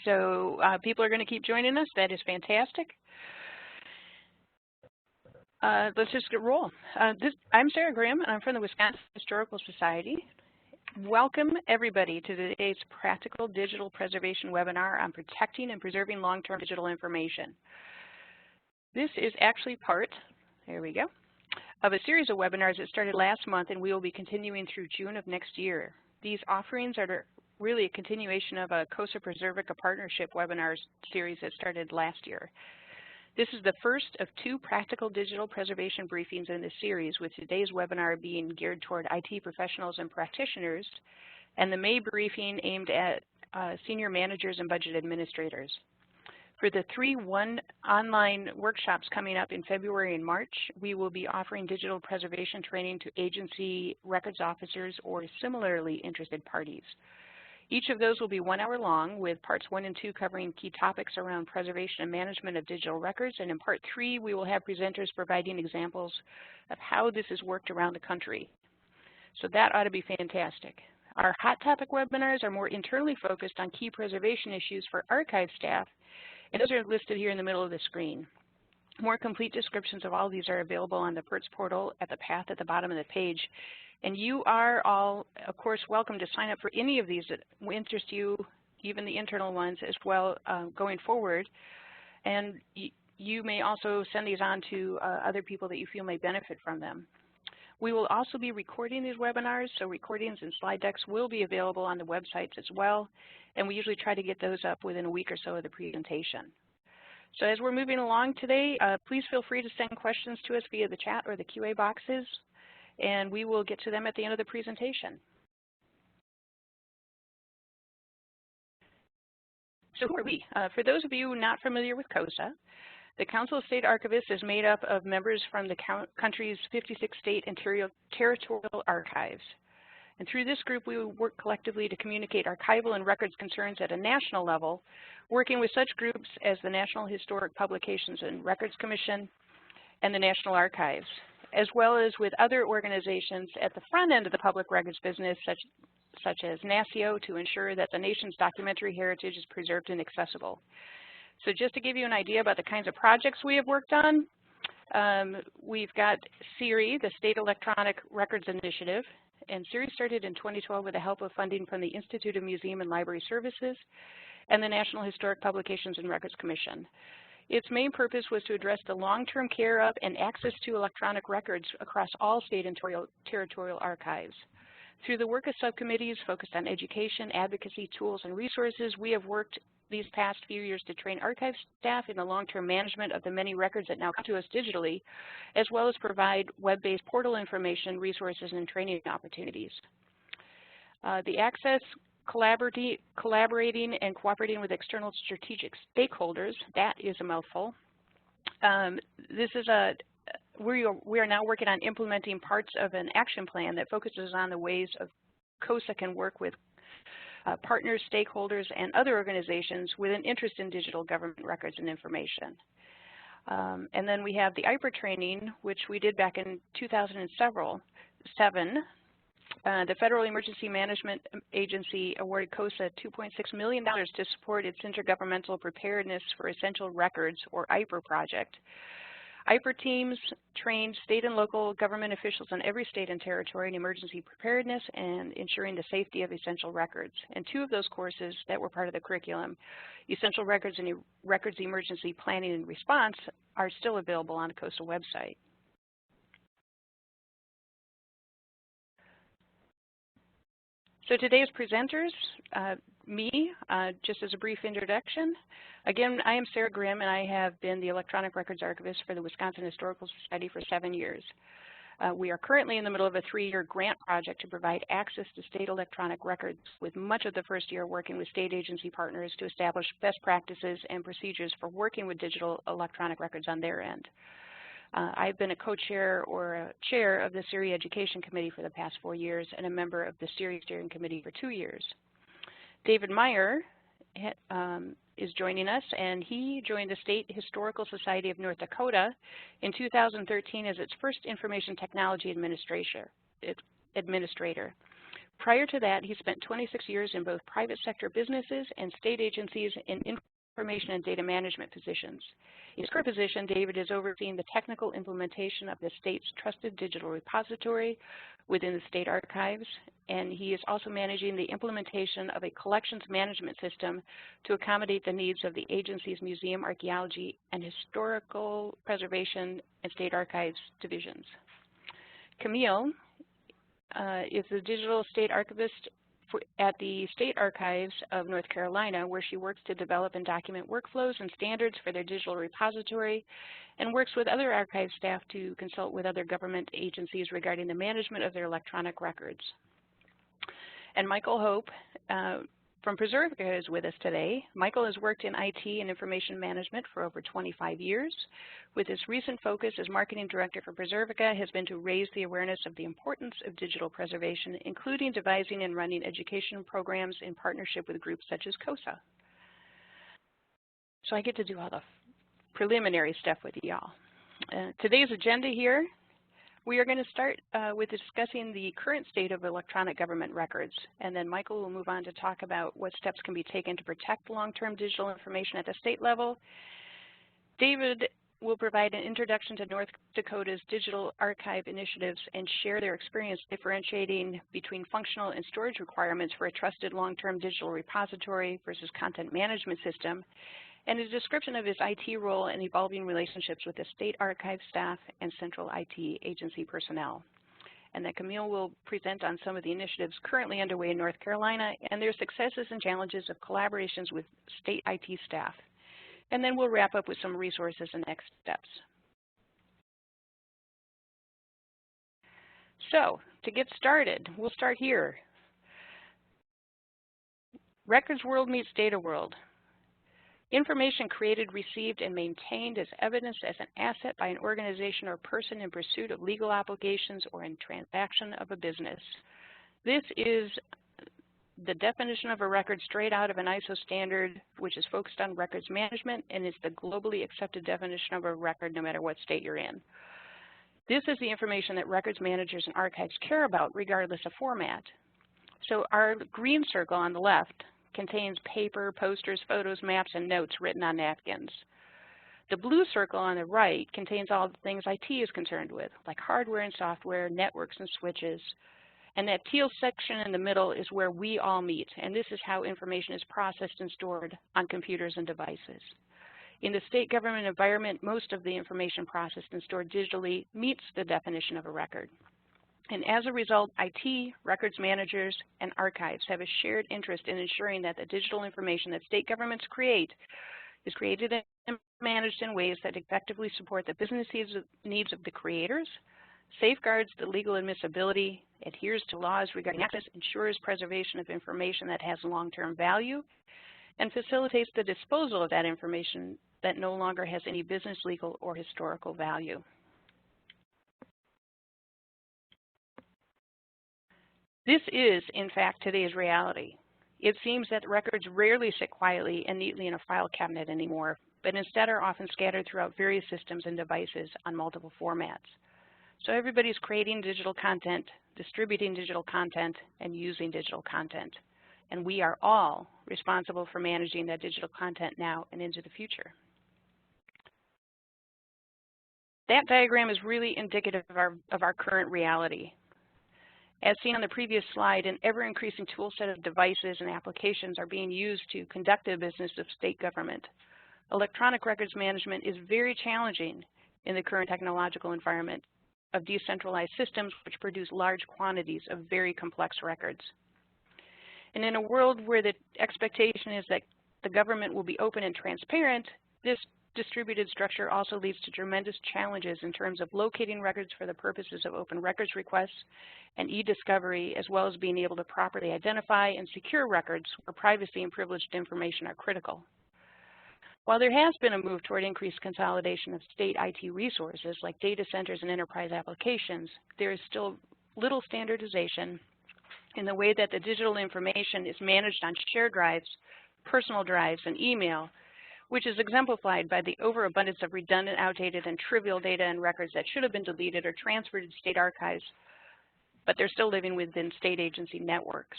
So people are going to keep joining us. That is fantastic. Let's just get roll. I'm Sarah Graham, and I'm from the Wisconsin Historical Society. Welcome, everybody, to today's Practical Digital Preservation webinar on protecting and preserving long-term digital information. This is actually part, there we go, of a series of webinars that started last month, and we will be continuing through June of next year. These offerings are really a continuation of a CoSA-Preservica partnership webinar series that started last year. This is the first of 2 practical digital preservation briefings in this series, with today's webinar being geared toward IT professionals and practitioners, and the May briefing aimed at senior managers and budget administrators. For the 3 online workshops coming up in February and March, we will be offering digital preservation training to agency records officers or similarly interested parties. Each of those will be 1 hour long, with parts 1 and 2 covering key topics around preservation and management of digital records. And in part 3, we will have presenters providing examples of how this is worked around the country. So that ought to be fantastic. Our hot topic webinars are more internally focused on key preservation issues for archive staff, and those are listed here in the middle of the screen. More complete descriptions of all these are available on the PERTS portal at the path at the bottom of the page. And you are all, of course, welcome to sign up for any of these that interest you, even the internal ones as well, going forward. And you may also send these on to other people that you feel may benefit from them. We will also be recording these webinars, so recordings and slide decks will be available on the websites as well. And we usually try to get those up within a week or so of the presentation. So as we're moving along today, please feel free to send questions to us via the chat or the QA boxes, and we will get to them at the end of the presentation. So who are we? For those of you not familiar with CoSA, the Council of State Archivists is made up of members from the country's 56 state and territorial archives. And through this group, we work collectively to communicate archival and records concerns at a national level, working with such groups as the National Historic Publications and Records Commission and the National Archives, as well as with other organizations at the front end of the public records business, such as NASCIO, to ensure that the nation's documentary heritage is preserved and accessible. So just to give you an idea about the kinds of projects we have worked on, we've got SERI, the State Electronic Records Initiative, and SERI started in 2012 with the help of funding from the Institute of Museum and Library Services and the National Historic Publications and Records Commission. Its main purpose was to address the long-term care of and access to electronic records across all state and territorial archives. Through the work of subcommittees focused on education, advocacy, tools, and resources, we have worked these past few years to train archive staff in the long-term management of the many records that now come to us digitally, as well as provide web-based portal information, resources, and training opportunities. The access, collaborating, and cooperating with external strategic stakeholders, that is a mouthful. We are now working on implementing parts of an action plan that focuses on the ways of CoSA can work with partners, stakeholders, and other organizations with an interest in digital government records and information. And then we have the IPR training, which we did back in 2007. The Federal Emergency Management Agency awarded CoSA $2.6 million to support its Intergovernmental Preparedness for Essential Records, or IPR project. IPR teams train state and local government officials in every state and territory in emergency preparedness and ensuring the safety of essential records. And 2 of those courses that were part of the curriculum, Essential Records and Records Emergency Planning and Response, are still available on the CoSA website. So today's presenters, just as a brief introduction. Again, I am Sarah Grimm, and I have been the Electronic Records Archivist for the Wisconsin Historical Society for 7 years. We are currently in the middle of a 3-year grant project to provide access to state electronic records, with much of the first year working with state agency partners to establish best practices and procedures for working with digital electronic records on their end. I've been a co-chair or a chair of the SERI Education Committee for the past 4 years and a member of the SERI Steering Committee for 2 years. David Meyer is joining us, and he joined the State Historical Society of North Dakota in 2013 as its first information technology administrator. Prior to that, he spent 26 years in both private sector businesses and state agencies in information and data management positions. In his current position, David is overseeing the technical implementation of the state's trusted digital repository within the state archives, and he is also managing the implementation of a collections management system to accommodate the needs of the agency's museum, archaeology, and historical preservation and state archives divisions. Camille is the digital state archivist at the State Archives of North Carolina, where she works to develop and document workflows and standards for their digital repository, and works with other archive staff to consult with other government agencies regarding the management of their electronic records. And Michael Hope from Preservica is with us today. Michael has worked in IT and information management for over 25 years. With his recent focus as marketing director for Preservica has been to raise the awareness of the importance of digital preservation, including devising and running education programs in partnership with groups such as CoSA. So I get to do all the preliminary stuff with y'all. Today's agenda here, we are going to start with discussing the current state of electronic government records, and then Michael will move on to talk about what steps can be taken to protect long-term digital information at the state level. David will provide an introduction to North Dakota's digital archive initiatives and share their experience differentiating between functional and storage requirements for a trusted long-term digital repository versus content management system, and a description of his IT role and evolving relationships with the state archive staff and central IT agency personnel. And then Camille will present on some of the initiatives currently underway in North Carolina and their successes and challenges of collaborations with state IT staff. And then we'll wrap up with some resources and next steps. So, to get started, we'll start here. Records world meets data world. Information created, received, and maintained as evidence as an asset by an organization or person in pursuit of legal obligations or in transaction of a business. This is the definition of a record straight out of an ISO standard, which is focused on records management, and is the globally accepted definition of a record no matter what state you're in. This is the information that records managers and archives care about regardless of format. So our green circle on the left contains paper, posters, photos, maps, and notes written on napkins. The blue circle on the right contains all the things IT is concerned with, like hardware and software, networks and switches. And that teal section in the middle is where we all meet, and this is how information is processed and stored on computers and devices. In the state government environment, most of the information processed and stored digitally meets the definition of a record. And as a result, IT, records managers, and archives have a shared interest in ensuring that the digital information that state governments create is created and managed in ways that effectively support the business needs of the creators, safeguards the legal admissibility, adheres to laws regarding access, ensures preservation of information that has long-term value, and facilitates the disposal of that information that no longer has any business, legal, or historical value. This is, in fact, today's reality. It seems that records rarely sit quietly and neatly in a file cabinet anymore, but instead are often scattered throughout various systems and devices on multiple formats. So everybody's creating digital content, distributing digital content, and using digital content. And we are all responsible for managing that digital content now and into the future. That diagram is really indicative of our current reality. As seen on the previous slide, an ever-increasing tool set of devices and applications are being used to conduct the business of state government. Electronic records management is very challenging in the current technological environment of decentralized systems which produce large quantities of very complex records. And in a world where the expectation is that the government will be open and transparent, this distributed structure also leads to tremendous challenges in terms of locating records for the purposes of open records requests and e-discovery, as well as being able to properly identify and secure records where privacy and privileged information are critical. While there has been a move toward increased consolidation of state IT resources like data centers and enterprise applications, there is still little standardization in the way that the digital information is managed on shared drives, personal drives, and email, which is exemplified by the overabundance of redundant, outdated, and trivial data and records that should have been deleted or transferred to state archives but they're still living within state agency networks.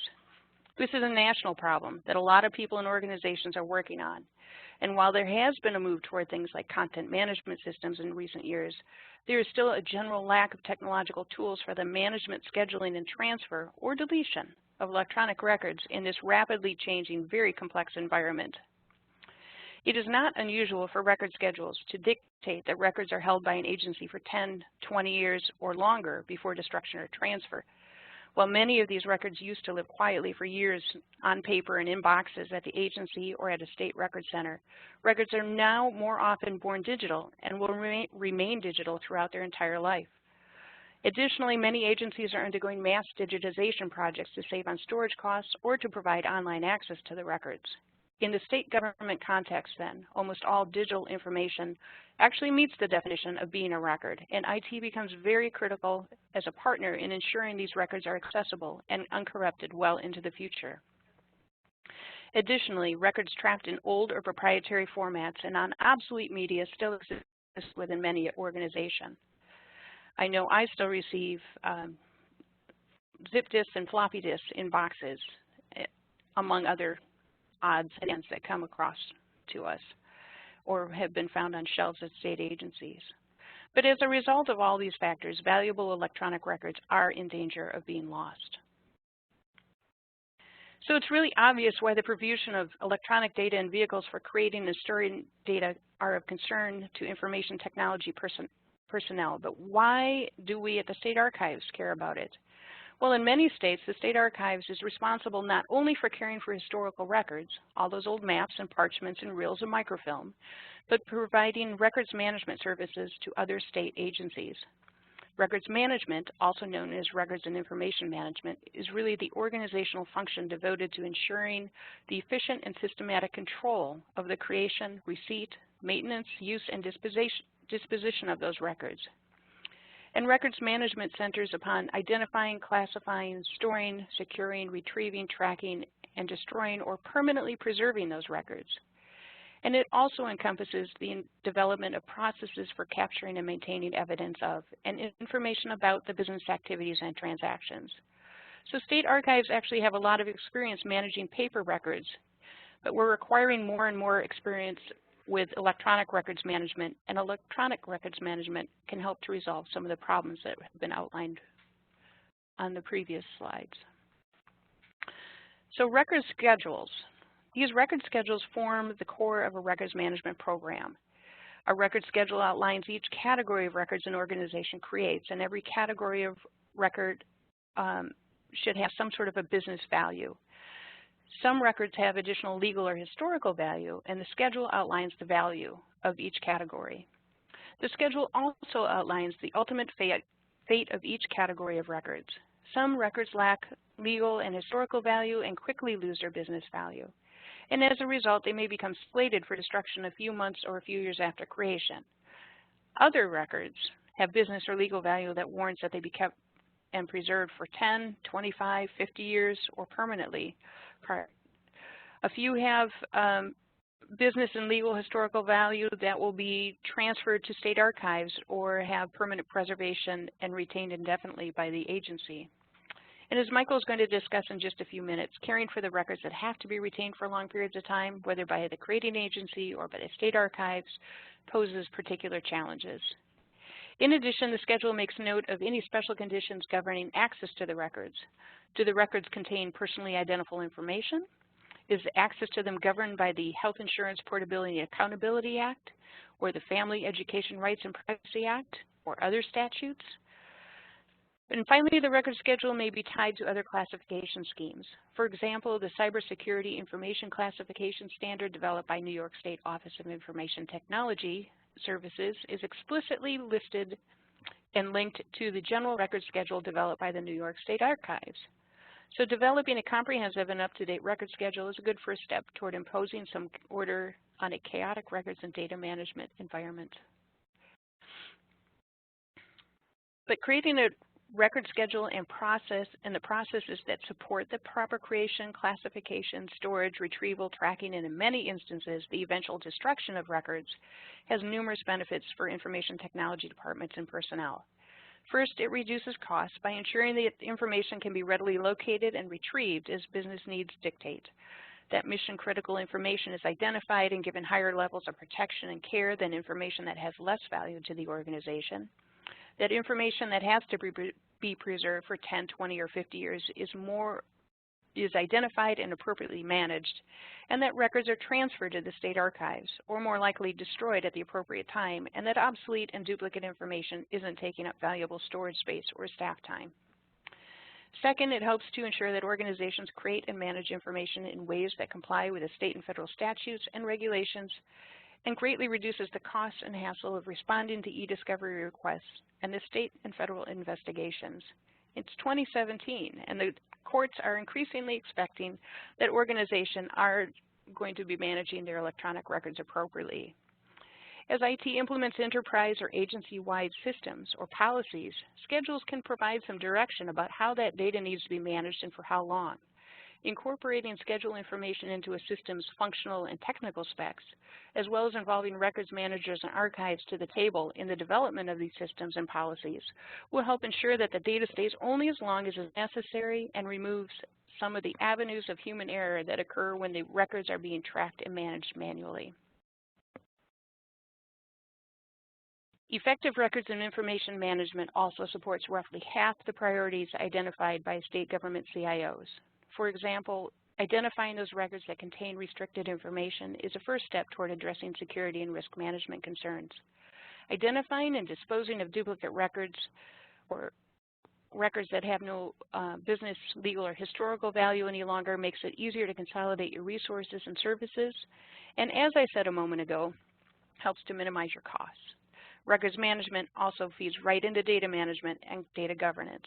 This is a national problem that a lot of people and organizations are working on. And while there has been a move toward things like content management systems in recent years, there is still a general lack of technological tools for the management, scheduling, and transfer or deletion of electronic records in this rapidly changing, very complex environment. It is not unusual for record schedules to dictate that records are held by an agency for 10, 20 years or longer before destruction or transfer. While many of these records used to live quietly for years on paper and in boxes at the agency or at a state record center, records are now more often born digital and will remain digital throughout their entire life. Additionally, many agencies are undergoing mass digitization projects to save on storage costs or to provide online access to the records. In the state government context, then, almost all digital information actually meets the definition of being a record, and IT becomes very critical as a partner in ensuring these records are accessible and uncorrupted well into the future. Additionally, records trapped in old or proprietary formats and on obsolete media still exist within many organizations. I know I still receive zip disks and floppy disks in boxes, among other odds and ends that come across to us or have been found on shelves at state agencies. But as a result of all these factors, valuable electronic records are in danger of being lost. So it's really obvious why the provision of electronic data in vehicles for creating and storing data are of concern to information technology personnel. But why do we at the State Archives care about it? Well, in many states, the State Archives is responsible not only for caring for historical records, all those old maps and parchments and reels of microfilm, but providing records management services to other state agencies. Records management, also known as records and information management, is really the organizational function devoted to ensuring the efficient and systematic control of the creation, receipt, maintenance, use, and disposition of those records. And records management centers upon identifying, classifying, storing, securing, retrieving, tracking, and destroying or permanently preserving those records. And it also encompasses the development of processes for capturing and maintaining evidence of and information about the business activities and transactions. So State Archives actually have a lot of experience managing paper records, but we're requiring more and more experience with electronic records management, and electronic records management can help to resolve some of the problems that have been outlined on the previous slides. So record schedules. These record schedules form the core of a records management program. A record schedule outlines each category of records an organization creates, and every category of record should have some sort of a business value. Some records have additional legal or historical value, and the schedule outlines the value of each category. The schedule also outlines the ultimate fate of each category of records. Some records lack legal and historical value and quickly lose their business value. And as a result, they may become slated for destruction a few months or a few years after creation. Other records have business or legal value that warrants that they be kept and preserved for 10, 25, 50 years, or permanently. A few have business and legal historical value that will be transferred to state archives or have permanent preservation and retained indefinitely by the agency. And as Michael is going to discuss in just a few minutes, caring for the records that have to be retained for long periods of time, whether by the creating agency or by the state archives, poses particular challenges. In addition, the schedule makes note of any special conditions governing access to the records. Do the records contain personally identifiable information? Is access to them governed by the Health Insurance Portability and Accountability Act, or the Family Education Rights and Privacy Act, or other statutes? And finally, the record schedule may be tied to other classification schemes. For example, the Cybersecurity Information Classification Standard developed by New York State Office of Information Technology Services is explicitly listed and linked to the General Record Schedule developed by the New York State Archives. So developing a comprehensive and up-to-date record schedule is a good first step toward imposing some order on a chaotic records and data management environment. But creating a record schedule and the processes that support the proper creation, classification, storage, retrieval, tracking, and in many instances, the eventual destruction of records has numerous benefits for information technology departments and personnel. First, it reduces costs by ensuring that information can be readily located and retrieved as business needs dictate. That mission-critical information is identified and given higher levels of protection and care than information that has less value to the organization. That information that has to be preserved for 10, 20, or 50 years is identified and appropriately managed, and that records are transferred to the state archives, or more likely destroyed at the appropriate time, and that obsolete and duplicate information isn't taking up valuable storage space or staff time. Second, it helps to ensure that organizations create and manage information in ways that comply with the state and federal statutes and regulations, and greatly reduces the cost and hassle of responding to e-discovery requests and the state and federal investigations. It's 2017, and the courts are increasingly expecting that organizations are going to be managing their electronic records appropriately. As IT implements enterprise or agency-wide systems or policies, schedules can provide some direction about how that data needs to be managed and for how long. Incorporating schedule information into a system's functional and technical specs, as well as involving records managers and archives to the table in the development of these systems and policies, will help ensure that the data stays only as long as is necessary and removes some of the avenues of human error that occur when the records are being tracked and managed manually. Effective records and information management also supports roughly half the priorities identified by state government CIOs. For example, identifying those records that contain restricted information is a first step toward addressing security and risk management concerns. Identifying and disposing of duplicate records or records that have no business, legal, or historical value any longer makes it easier to consolidate your resources and services. And as I said a moment ago, helps to minimize your costs. Records management also feeds right into data management and data governance.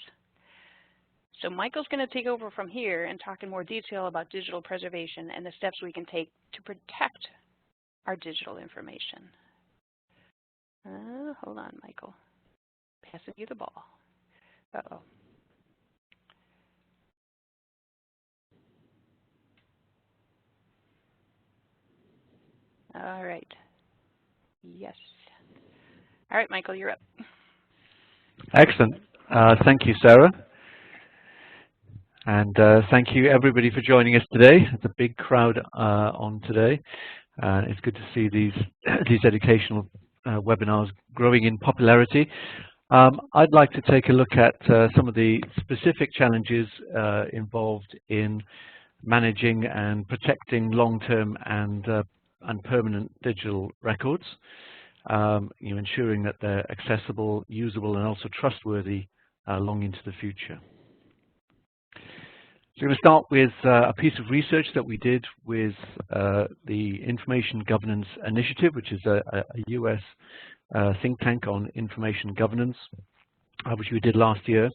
So Michael's going to take over from here and talk in more detail about digital preservation and the steps we can take to protect our digital information. Hold on, Michael. Passing you the ball. Uh-oh. All right. Yes. All right, Michael, you're up. Excellent. Thank you, Sarah. And thank you, everybody, for joining us today. It's a big crowd on today. It's good to see these educational webinars growing in popularity. I'd like to take a look at some of the specific challenges involved in managing and protecting long-term and permanent digital records. Ensuring that they're accessible, usable, and also trustworthy long into the future. So I'm going to start with a piece of research that we did with the Information Governance Initiative, which is a US think tank on information governance, which we did last year.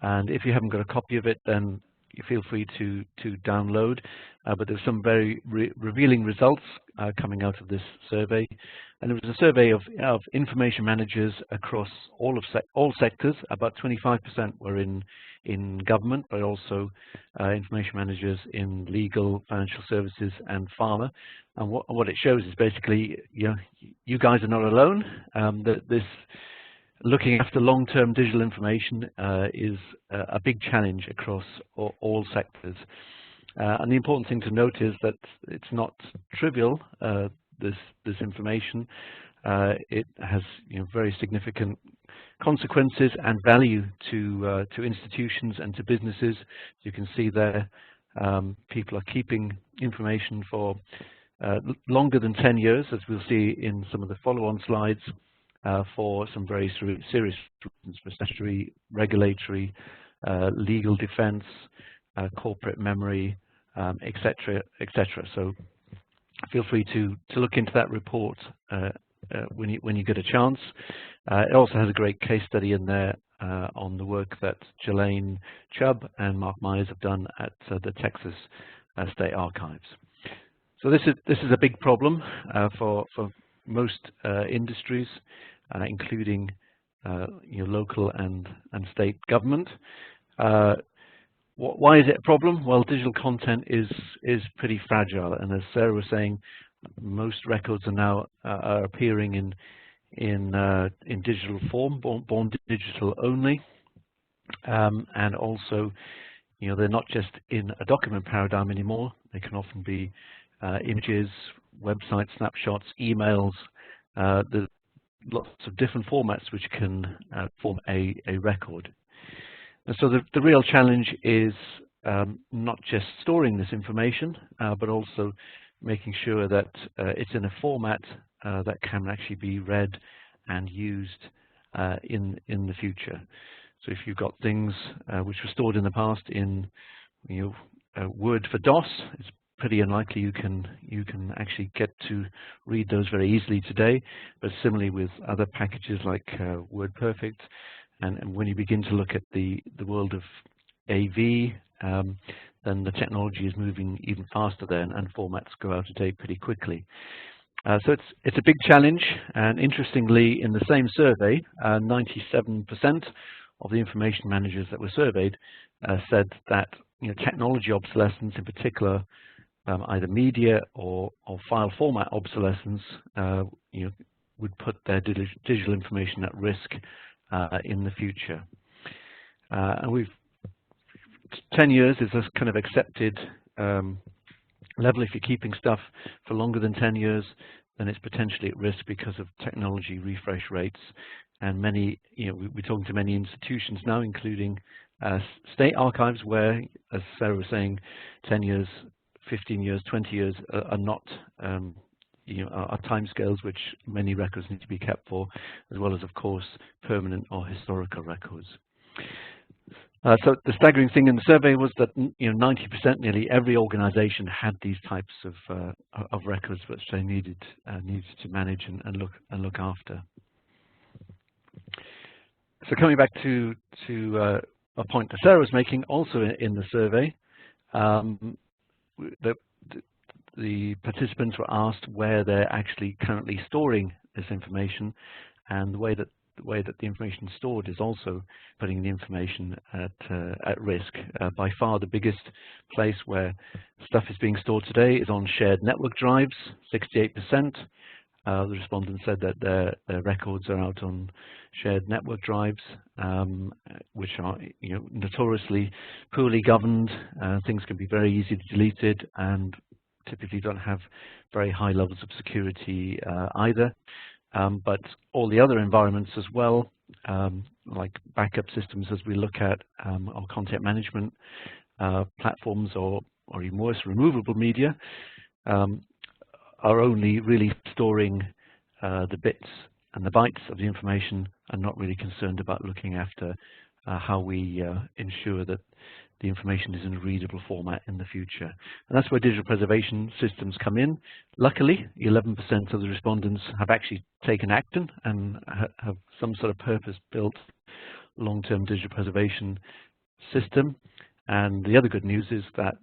And if you haven't got a copy of it, then you feel free to download. But there's some very revealing results coming out of this survey. And there was a survey of information managers across all sectors. About 25% were in government, but also information managers in legal, financial services, and pharma. And what it shows is basically, you guys are not alone. This looking after long-term digital information is a big challenge across all sectors. And the important thing to note is that it's not trivial, this information. It has very significant consequences and value to institutions and to businesses. You can see there people are keeping information for longer than 10 years, as we'll see in some of the follow-on slides, for some very serious reasons, for statutory, regulatory, legal defense, corporate memory, etc., etc. So feel free to look into that report when you get a chance. It also has a great case study in there on the work that Jelaine Chubb and Mark Myers have done at the Texas State Archives. So this is a big problem for most industries, including local and state government. Why is it a problem? Well, digital content is pretty fragile, and as Sarah was saying, most records are now appearing in digital form, born digital only, and also, they're not just in a document paradigm anymore. They can often be images, website snapshots, emails. There's lots of different formats which can form a record. And so the real challenge is not just storing this information, but also making sure that it's in a format that can actually be read and used in the future. So if you've got things which were stored in the past in Word for DOS, it's pretty unlikely you can actually get to read those very easily today. But similarly with other packages like WordPerfect, and when you begin to look at the world of AV, then the technology is moving even faster there, and formats go out of date pretty quickly. So it's a big challenge, and interestingly, in the same survey, 97% of the information managers that were surveyed said that technology obsolescence, in particular, either media or file format obsolescence, would put their digital information at risk in the future. And 10 years is a kind of accepted level. If you're keeping stuff for longer than 10 years, then it's potentially at risk because of technology refresh rates. And many, we're talking to many institutions now, including state archives, where, as Sarah was saying, 10 years, 15 years, 20 years are not, are timescales which many records need to be kept for, as well as, of course, permanent or historical records. So the staggering thing in the survey was that 90%, nearly every organization had these types of records which they needed to manage and look after. So coming back to a point that Sarah was making, also in the survey, the participants were asked where they're actually currently storing this information, and the way that the information is stored is also putting the information at risk. By far the biggest place where stuff is being stored today is on shared network drives, 68%. The respondents said that their records are out on shared network drives, which are notoriously poorly governed. Things can be very easily deleted and typically don't have very high levels of security either. But all the other environments as well, like backup systems, as we look at, or content management platforms, or even worse, removable media, are only really storing the bits and the bytes of the information, and not really concerned about looking after how we ensure that the information is in a readable format in the future. And that's where digital preservation systems come in. Luckily, 11% of the respondents have actually taken action and have some sort of purpose-built long-term digital preservation system. And the other good news is that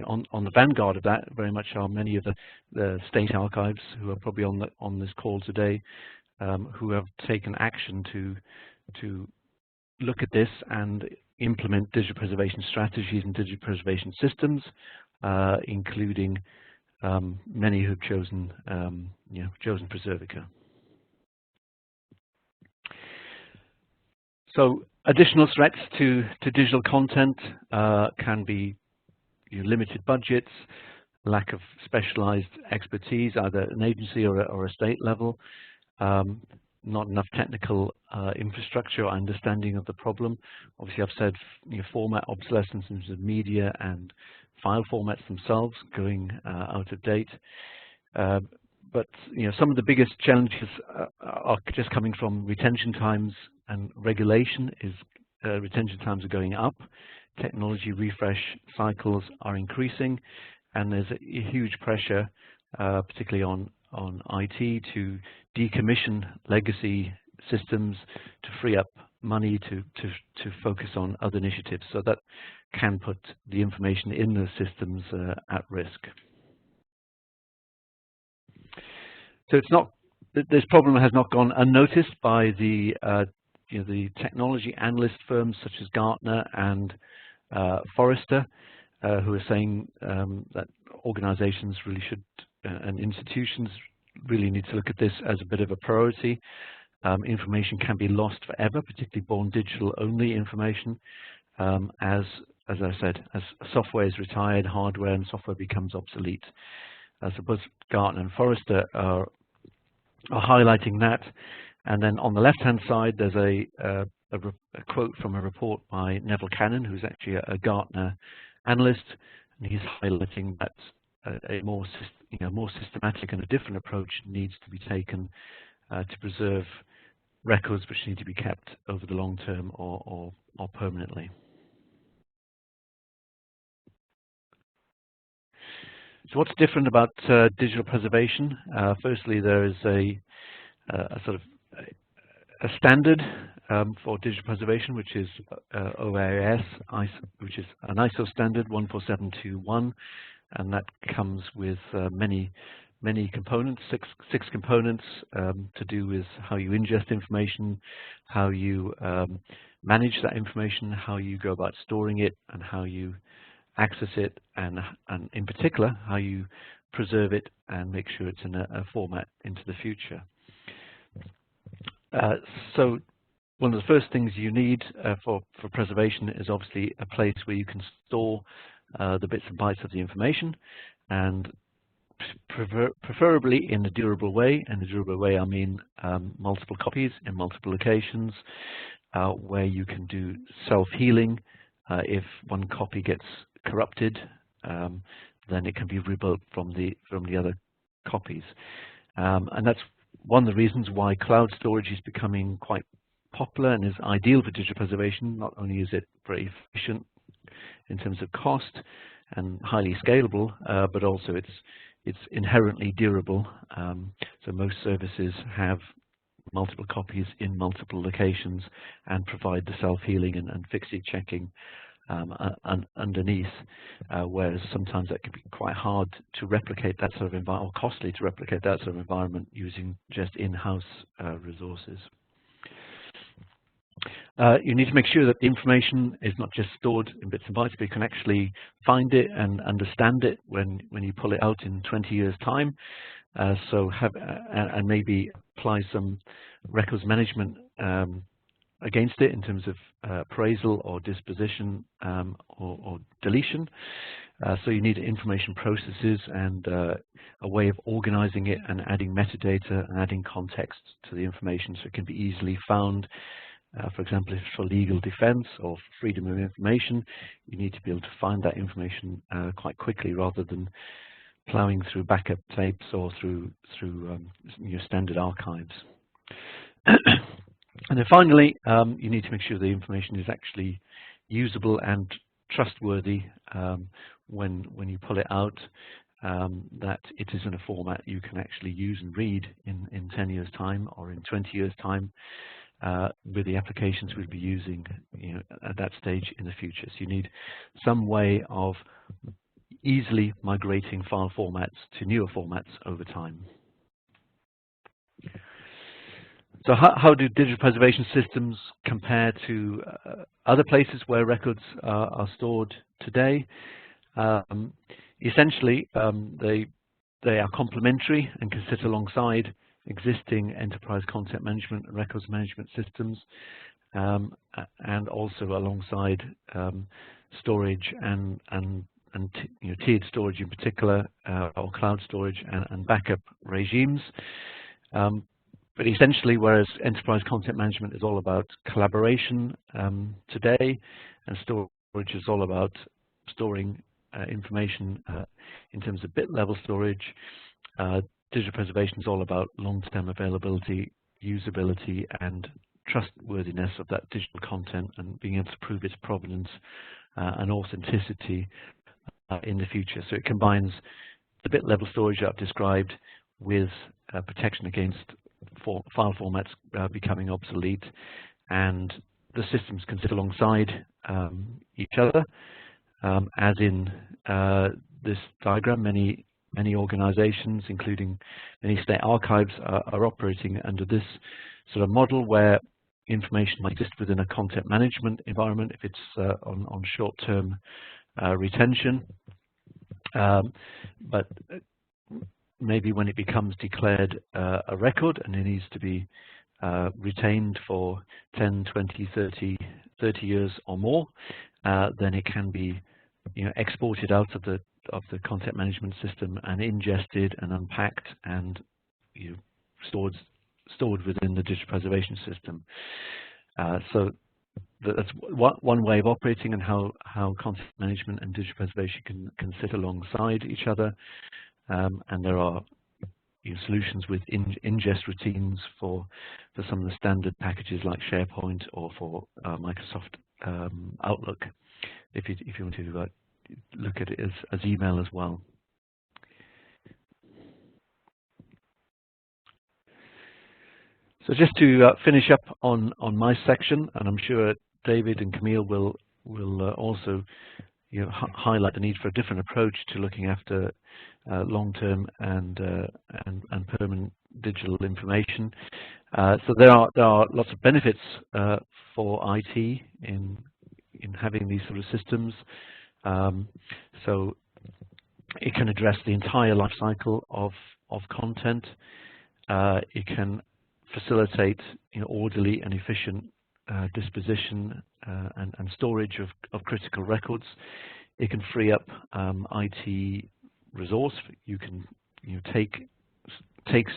on the vanguard of that very much are many of the state archives, who are probably on this call today, who have taken action to look at this and implement digital preservation strategies and digital preservation systems, including many who have chosen Preservica. So additional threats to digital content can be limited budgets, lack of specialized expertise, either an agency or a state level, not enough technical infrastructure or understanding of the problem. Obviously, I've said format obsolescence in terms of media and file formats themselves going out of date. But some of the biggest challenges are just coming from retention times and regulation. Retention times are going up, technology refresh cycles are increasing, and there's a huge pressure, particularly on IT, to decommission legacy systems to free up money to focus on other initiatives. So that can put the information in those systems at risk. So it's not, this problem has not gone unnoticed by the technology analyst firms such as Gartner and Forrester, who are saying that organizations really should, and institutions really need to look at this as a bit of a priority. information can be lost forever, particularly born digital only information, as I said, as software is retired, hardware and software becomes obsolete. I suppose Gartner and Forrester are highlighting that. And then on the left-hand side, there's a quote from a report by Neville Cannon, who's actually a Gartner analyst, and he's highlighting that a more systematic and a different approach needs to be taken to preserve records which need to be kept over the long term or permanently. So what's different about digital preservation? Firstly, there is a sort of a standard for digital preservation, which is OAIS, which is an ISO standard 14721, and that comes with many components, six components to do with how you ingest information, how you manage that information, how you go about storing it, and how you access it, and in particular, how you preserve it and make sure it's in a format into the future. So one of the first things you need for preservation is obviously a place where you can store the bits and bytes of the information, and preferably in a durable way. In a durable way, I mean multiple copies in multiple locations, where you can do self-healing. If one copy gets corrupted, then it can be rebuilt from the other copies, and that's one of the reasons why cloud storage is becoming quite popular and is ideal for digital preservation. Not only is it very efficient in terms of cost and highly scalable, but also it's inherently durable. So most services have multiple copies in multiple locations and provide the self-healing and fix-it checking underneath, whereas sometimes that can be quite hard to replicate that sort of environment, or costly to replicate that sort of environment using just in-house resources. You need to make sure that the information is not just stored in bits and bytes, but you can actually find it and understand it when you pull it out in 20 years' time. So and maybe apply some records management against it in terms of appraisal or disposition or deletion. So you need information processes and a way of organizing it and adding metadata and adding context to the information so it can be easily found. For example, if it's for legal defense or freedom of information, you need to be able to find that information quite quickly rather than plowing through backup tapes or through your standard archives. And then finally, you need to make sure the information is actually usable and trustworthy when you pull it out, that it is in a format you can actually use and read in 10 years' time or in 20 years' time with the applications we'll be using at that stage in the future. So you need some way of easily migrating file formats to newer formats over time. So how do digital preservation systems compare to other places where records are stored today? Essentially, they are complementary and can sit alongside existing enterprise content management and records management systems, and also alongside storage and tiered storage in particular, or cloud storage and backup regimes. But essentially, whereas enterprise content management is all about collaboration today, and storage is all about storing information in terms of bit level storage, digital preservation is all about long-term availability, usability, and trustworthiness of that digital content and being able to prove its provenance and authenticity in the future. So it combines the bit level storage that I've described with protection against file formats becoming obsolete, and the systems can sit alongside each other. As in this diagram, many organizations, including many state archives, are operating under this sort of model where information might exist within a content management environment if it's on short-term retention. But maybe when it becomes declared a record and it needs to be retained for 10, 20, 30 years or more, then it can be exported out of the content management system and ingested and unpacked and stored within the digital preservation system. So that's one way of operating, and how content management and digital preservation can sit alongside each other. And there are solutions with ingest routines for some of the standard packages like SharePoint or for Microsoft Outlook, if you want to look at it as email as well. So just to finish up on my section, and I'm sure David and Camille will also highlight the need for a different approach to looking after long-term and permanent digital information. So there are lots of benefits for IT in having these sort of systems. So it can address the entire life cycle of content. It can facilitate orderly and efficient disposition and storage of critical records. It can free up IT resource. You can take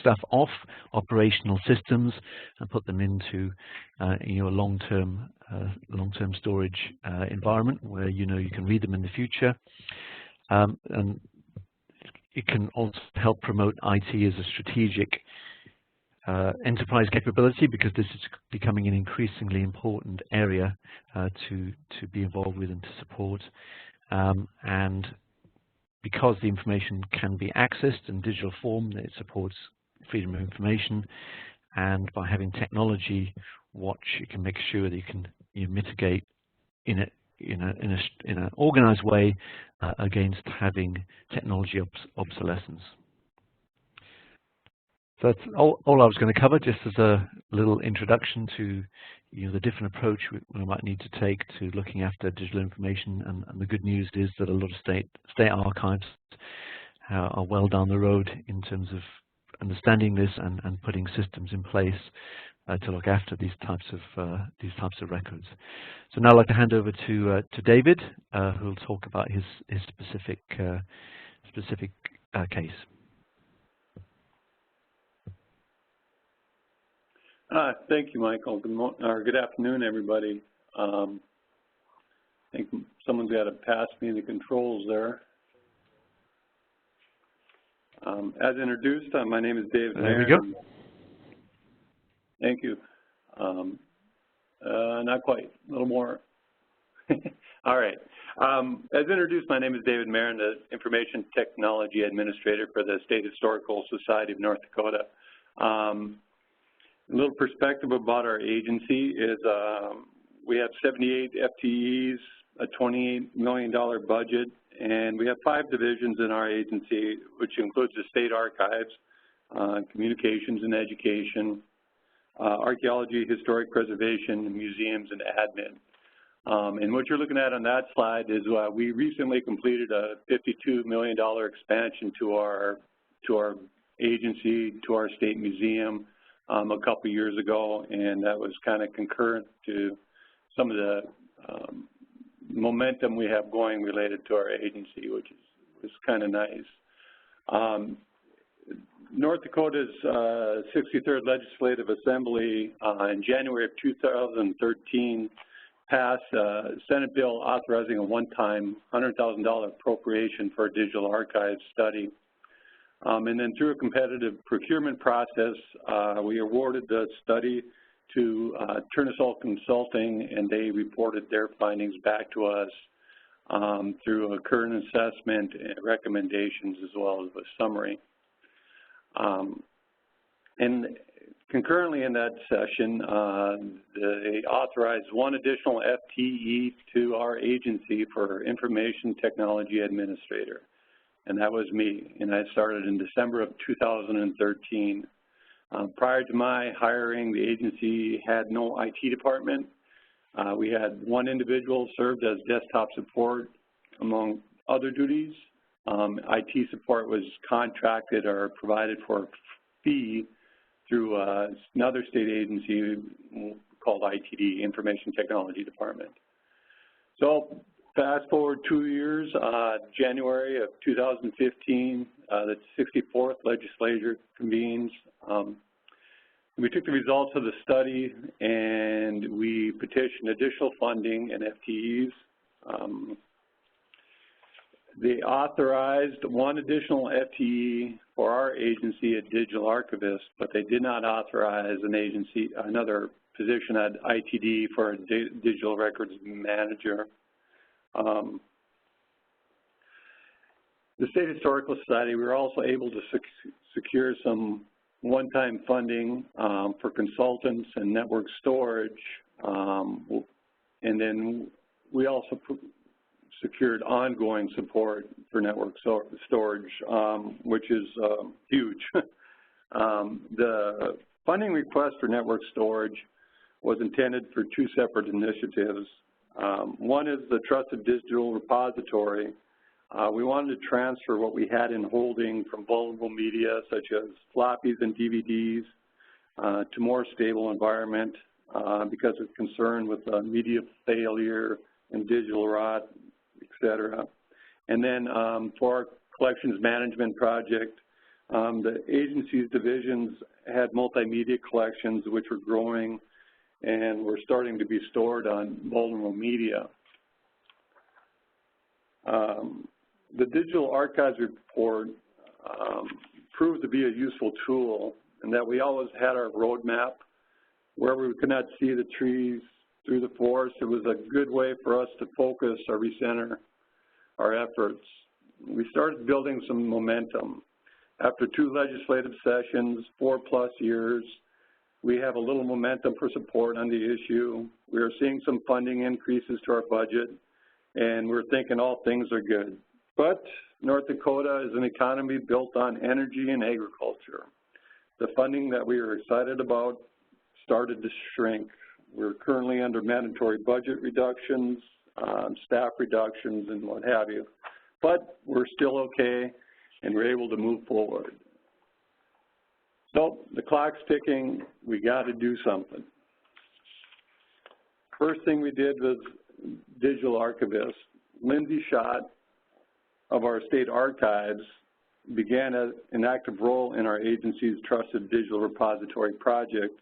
stuff off operational systems and put them into your long-term storage environment where you can read them in the future. And it can also help promote IT as a strategic enterprise capability, because this is becoming an increasingly important area to be involved with and to support. And because the information can be accessed in digital form, it supports freedom of information. And by having technology watch, you can make sure that you can mitigate in an organized way against having technology obsolescence. So that's all I was going to cover, just as a little introduction to the different approach we might need to take to looking after digital information. And the good news is that a lot of state archives are well down the road in terms of understanding this and putting systems in place to look after these types of records. So now I'd like to hand over to David, who will talk about his specific case. Thank you, Michael. Good afternoon, everybody. I think someone's got to pass me the controls there. As introduced, my name is David There Miranda. we go. Thank you. Not quite. A little more. All right. As introduced, my name is David Miranda, Information Technology Administrator for the State Historical Society of North Dakota. A little perspective about our agency is we have 78 FTEs, a $28 million budget, and we have 5 divisions in our agency, which includes the State Archives, Communications and Education, Archaeology, Historic Preservation, Museums, and Admin. And what you're looking at on that slide is we recently completed a $52 million expansion to our agency, to our state museum, a couple years ago, and that was kind of concurrent to some of the momentum we have going related to our agency, which is kind of nice. North Dakota's 63rd Legislative Assembly in January of 2013 passed a Senate bill authorizing a one-time $100,000 appropriation for a digital archives study. And then through a competitive procurement process, we awarded the study to Turnusol Consulting, and they reported their findings back to us through a current assessment and recommendations, as well as a summary. And concurrently in that session, they authorized 1 additional FTE to our agency for Information Technology Administrator. And that was me, and I started in December of 2013. Prior to my hiring, the agency had no IT department. We had 1 individual served as desktop support, among other duties. IT support was contracted or provided for a fee through another state agency called ITD, Information Technology Department. So fast forward 2 years, January of 2015, the 64th legislature convenes. We took the results of the study and we petitioned additional funding and FTEs. They authorized one additional FTE for our agency at Digital Archivist, but they did not authorize another position at ITD for a digital records manager. The State Historical Society, we were also able to secure some one-time funding for consultants and network storage, and then we also secured ongoing support for network storage, which is huge. The funding request for network storage was intended for two separate initiatives. One is the Trusted Digital Repository. We wanted to transfer what we had in holding from vulnerable media, such as floppies and DVDs, to more stable environment because of concern with media failure and digital rot, et cetera. And then for our collections management project, the agency's divisions had multimedia collections which were growing and were starting to be stored on vulnerable media. The Digital Archives report proved to be a useful tool in that we always had our roadmap. Where we could not see the trees through the forest, it was a good way for us to focus or recenter our efforts. We started building some momentum. After 2 legislative sessions, 4+ years, we have a little momentum for support on the issue. We are seeing some funding increases to our budget, and we're thinking all things are good. But North Dakota is an economy built on energy and agriculture. The funding that we were excited about started to shrink. We're currently under mandatory budget reductions, staff reductions, and what have you. But we're still okay, and we're able to move forward. So the clock's ticking. We got to do something. First thing we did was Digital Archivist. Lindsay Schott of our state archives began an active role in our agency's Trusted Digital Repository project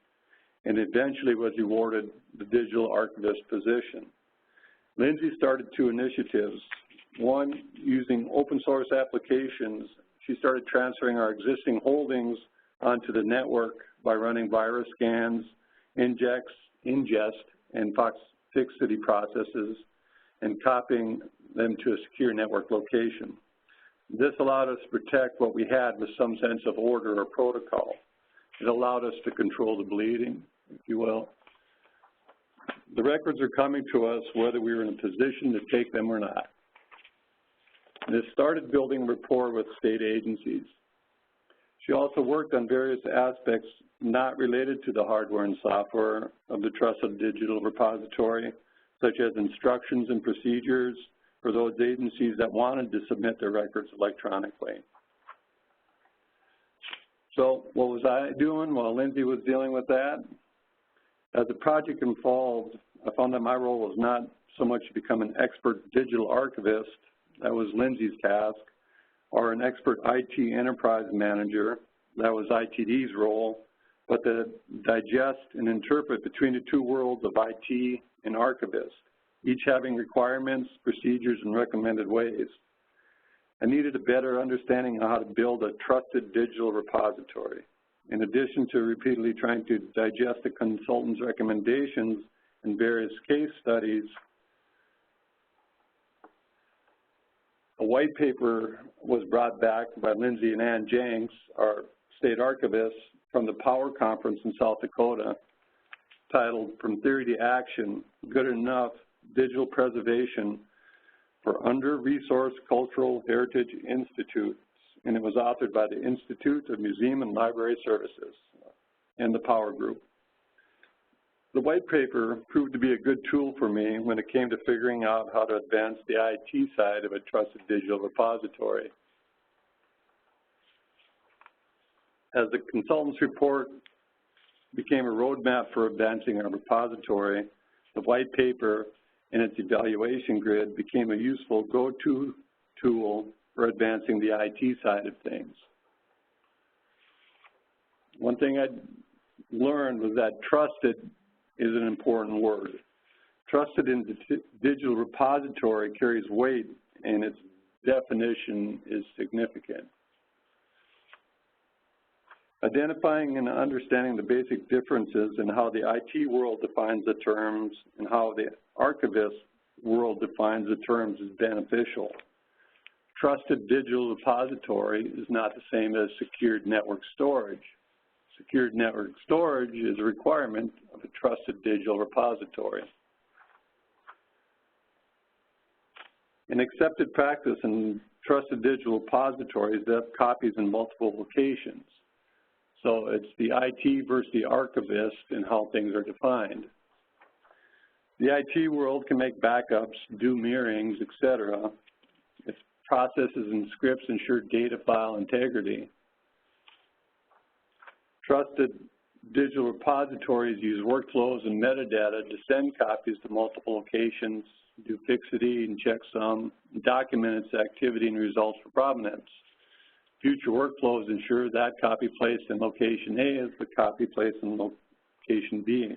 and eventually was awarded the Digital Archivist position. Lindsay started 2 initiatives. One, using open source applications, she started transferring our existing holdings onto the network by running virus scans, ingest, and fixity processes, and copying them to a secure network location. This allowed us to protect what we had with some sense of order or protocol. It allowed us to control the bleeding, if you will. The records are coming to us whether we were in a position to take them or not. This started building rapport with state agencies. She also worked on various aspects not related to the hardware and software of the Trusted Digital Repository, such as instructions and procedures for those agencies that wanted to submit their records electronically. So what was I doing while Lindsay was dealing with that? As the project evolved, I found that my role was not so much to become an expert digital archivist, that was Lindsay's task, or an expert IT enterprise manager, that was ITD's role, but to digest and interpret between the 2 worlds of IT and archivist, each having requirements, procedures, and recommended ways. I needed a better understanding of how to build a trusted digital repository. In addition to repeatedly trying to digest the consultant's recommendations and various case studies, a white paper was brought back by Lindsay and Ann Jenks, our state archivists, from the Power Conference in South Dakota, titled From Theory to Action, Good Enough Digital Preservation for Under-Resourced Cultural Heritage Institutes, and it was authored by the Institute of Museum and Library Services and the Power Group. The white paper proved to be a good tool for me when it came to figuring out how to advance the IT side of a trusted digital repository. As the consultant's report became a roadmap for advancing our repository, the white paper and its evaluation grid became a useful go-to tool for advancing the IT side of things. One thing I learned was that trusted is an important word. Trusted in the digital repository carries weight, and its definition is significant. Identifying and understanding the basic differences in how the IT world defines the terms and how the archivist world defines the terms is beneficial. Trusted digital repository is not the same as secured network storage. Secured network storage is a requirement of a trusted digital repository. An accepted practice in trusted digital repositories that have copies in multiple locations. So it's the IT versus the archivist and how things are defined. The IT world can make backups, do mirrorings, etc. Its processes and scripts ensure data file integrity. Trusted digital repositories use workflows and metadata to send copies to multiple locations, do fixity and checksum, and document its activity and results for provenance. Future workflows ensure that copy placed in location A is the copy placed in location B.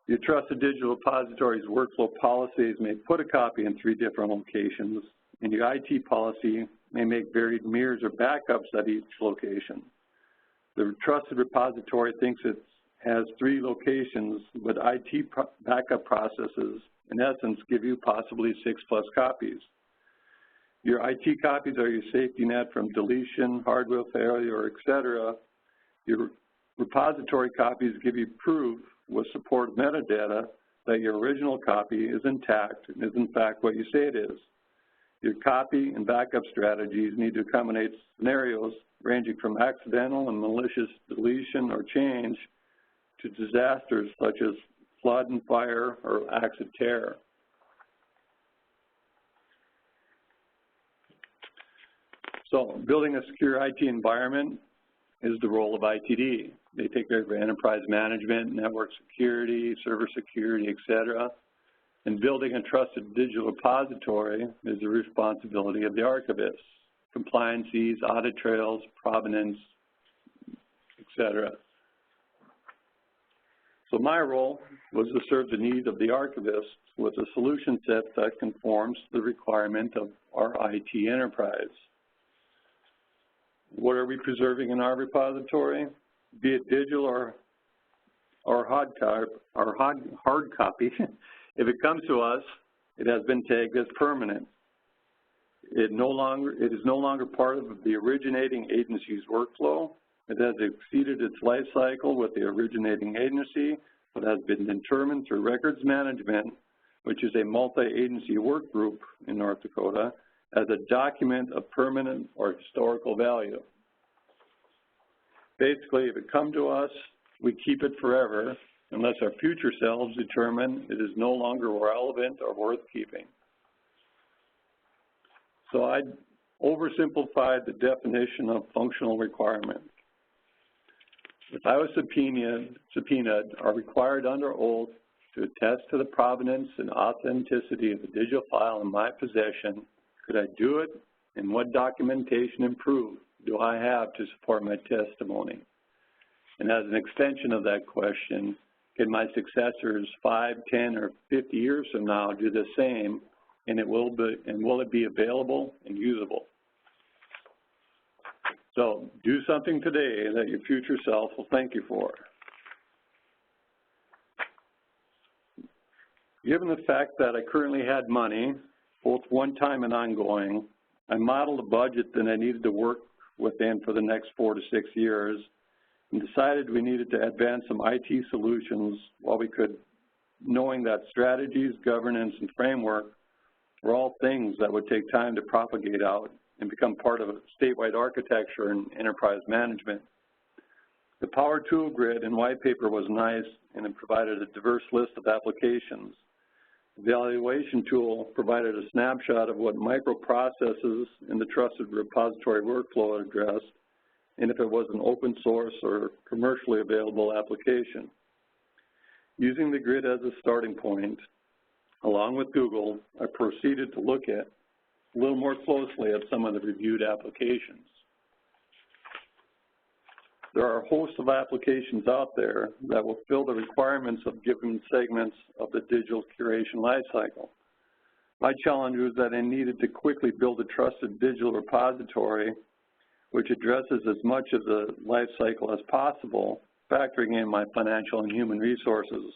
Your trusted digital repository's workflow policies may put a copy in 3 different locations, and your IT policy may make varied mirrors or backups at each location. The trusted repository thinks it has 3 locations, but IT backup processes, in essence, give you possibly 6+ copies. Your IT copies are your safety net from deletion, hardware failure, etc. Your repository copies give you proof with support metadata that your original copy is intact and is in fact what you say it is. Your copy and backup strategies need to accommodate scenarios ranging from accidental and malicious deletion or change to disasters such as flood and fire or acts of terror. So building a secure IT environment is the role of ITD. They take care of enterprise management, network security, server security, etc. And building a trusted digital repository is the responsibility of the archivist. Compliances, audit trails, provenance, etc. So my role was to serve the needs of the archivist with a solution set that conforms to the requirement of our IT enterprise. What are we preserving in our repository? Be it digital or hard copy, if it comes to us, it has been tagged as permanent. It is no longer part of the originating agency's workflow. It has exceeded its life cycle with the originating agency, but has been determined through records management, which is a multi-agency work group in North Dakota, as a document of permanent or historical value. Basically, if it comes to us, we keep it forever unless our future selves determine it is no longer relevant or worth keeping. So I oversimplified the definition of functional requirement. If I was subpoenaed or required under oath to attest to the provenance and authenticity of a digital file in my possession, could I do it, and what documentation and proof do I have to support my testimony? And as an extension of that question, can my successors 5, 10, or 50 years from now do the same, and will it be available and usable? So do something today that your future self will thank you for. Given the fact that I currently had money, both one-time and ongoing, I modeled a budget that I needed to work within for the next 4 to 6 years and decided we needed to advance some IT solutions while we could, knowing that strategies, governance, and framework were all things that would take time to propagate out and become part of a statewide architecture and enterprise management. The Power Tool Grid and White Paper was nice, and it provided a diverse list of applications. The evaluation tool provided a snapshot of what microprocesses in the trusted repository workflow addressed, and if it was an open source or commercially available application. Using the grid as a starting point, along with Google, I proceeded to look at a little more closely at some of the reviewed applications. There are a host of applications out there that will fill the requirements of given segments of the digital curation lifecycle. My challenge was that I needed to quickly build a trusted digital repository which addresses as much of the lifecycle as possible, factoring in my financial and human resources.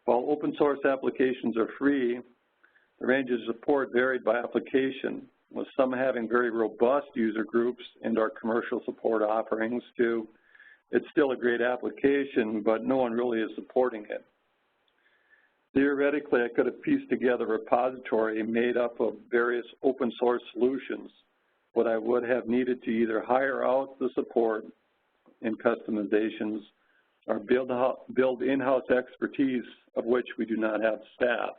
While open source applications are free, the range of support varied by application, with some having very robust user groups and our commercial support offerings to, it's still a great application, but no one really is supporting it. Theoretically, I could have pieced together a repository made up of various open source solutions, but I would have needed to either hire out the support and customizations or build in-house expertise, of which we do not have staff.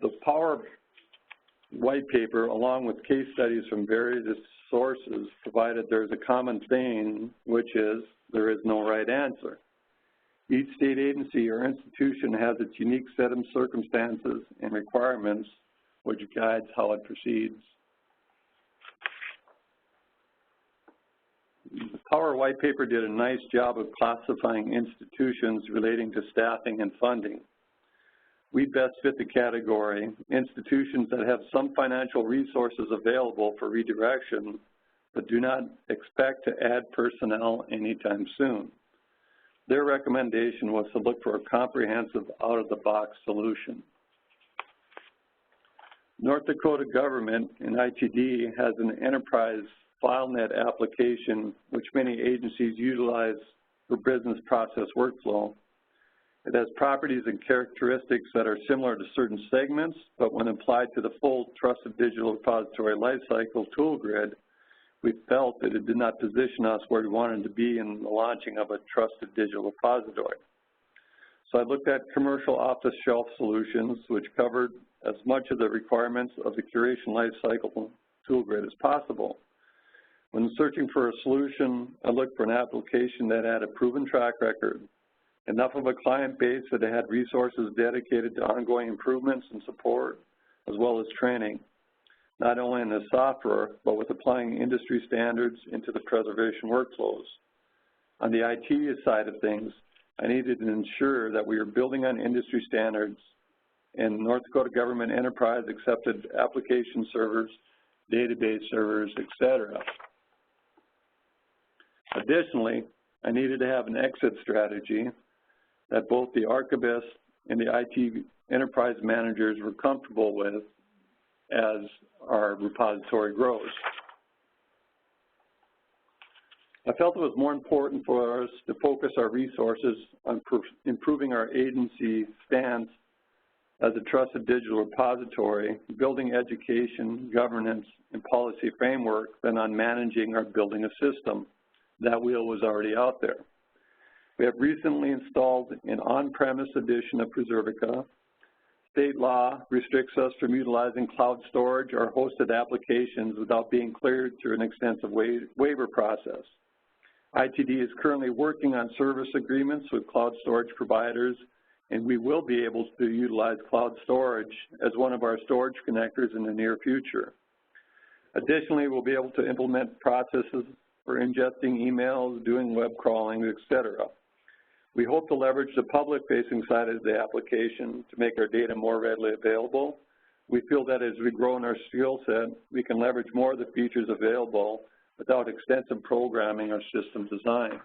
The Power white paper, along with case studies from various sources, provided there's a common theme, which is there is no right answer. Each state agency or institution has its unique set of circumstances and requirements which guides how it proceeds. The Power white paper did a nice job of classifying institutions relating to staffing and funding. We best fit the category institutions that have some financial resources available for redirection, but do not expect to add personnel anytime soon. Their recommendation was to look for a comprehensive out-of-the-box solution. North Dakota government and ITD has an enterprise FileNet application which many agencies utilize for business process workflow. It has properties and characteristics that are similar to certain segments, but when applied to the full Trusted Digital Repository Lifecycle tool grid, we felt that it did not position us where we wanted to be in the launching of a Trusted Digital Repository. So I looked at commercial off-the-shelf solutions which covered as much of the requirements of the curation lifecycle tool grid as possible. When searching for a solution, I looked for an application that had a proven track record, enough of a client base that it had resources dedicated to ongoing improvements and support, as well as training, not only in the software, but with applying industry standards into the preservation workflows. On the IT side of things, I needed to ensure that we were building on industry standards and North Dakota government enterprise accepted application servers, database servers, etc. Additionally, I needed to have an exit strategy that both the archivists and the IT enterprise managers were comfortable with as our repository grows. I felt it was more important for us to focus our resources on improving our agency stance as a trusted digital repository, building education, governance, and policy framework than on managing or building a system. That wheel was already out there. We have recently installed an on-premise edition of Preservica. State law restricts us from utilizing cloud storage or hosted applications without being cleared through an extensive waiver process. ITD is currently working on service agreements with cloud storage providers, and we will be able to utilize cloud storage as one of our storage connectors in the near future. Additionally, we'll be able to implement processes for ingesting emails, doing web crawling, etc. We hope to leverage the public-facing side of the application to make our data more readily available. We feel that as we grow in our skill set, we can leverage more of the features available without extensive programming or system design.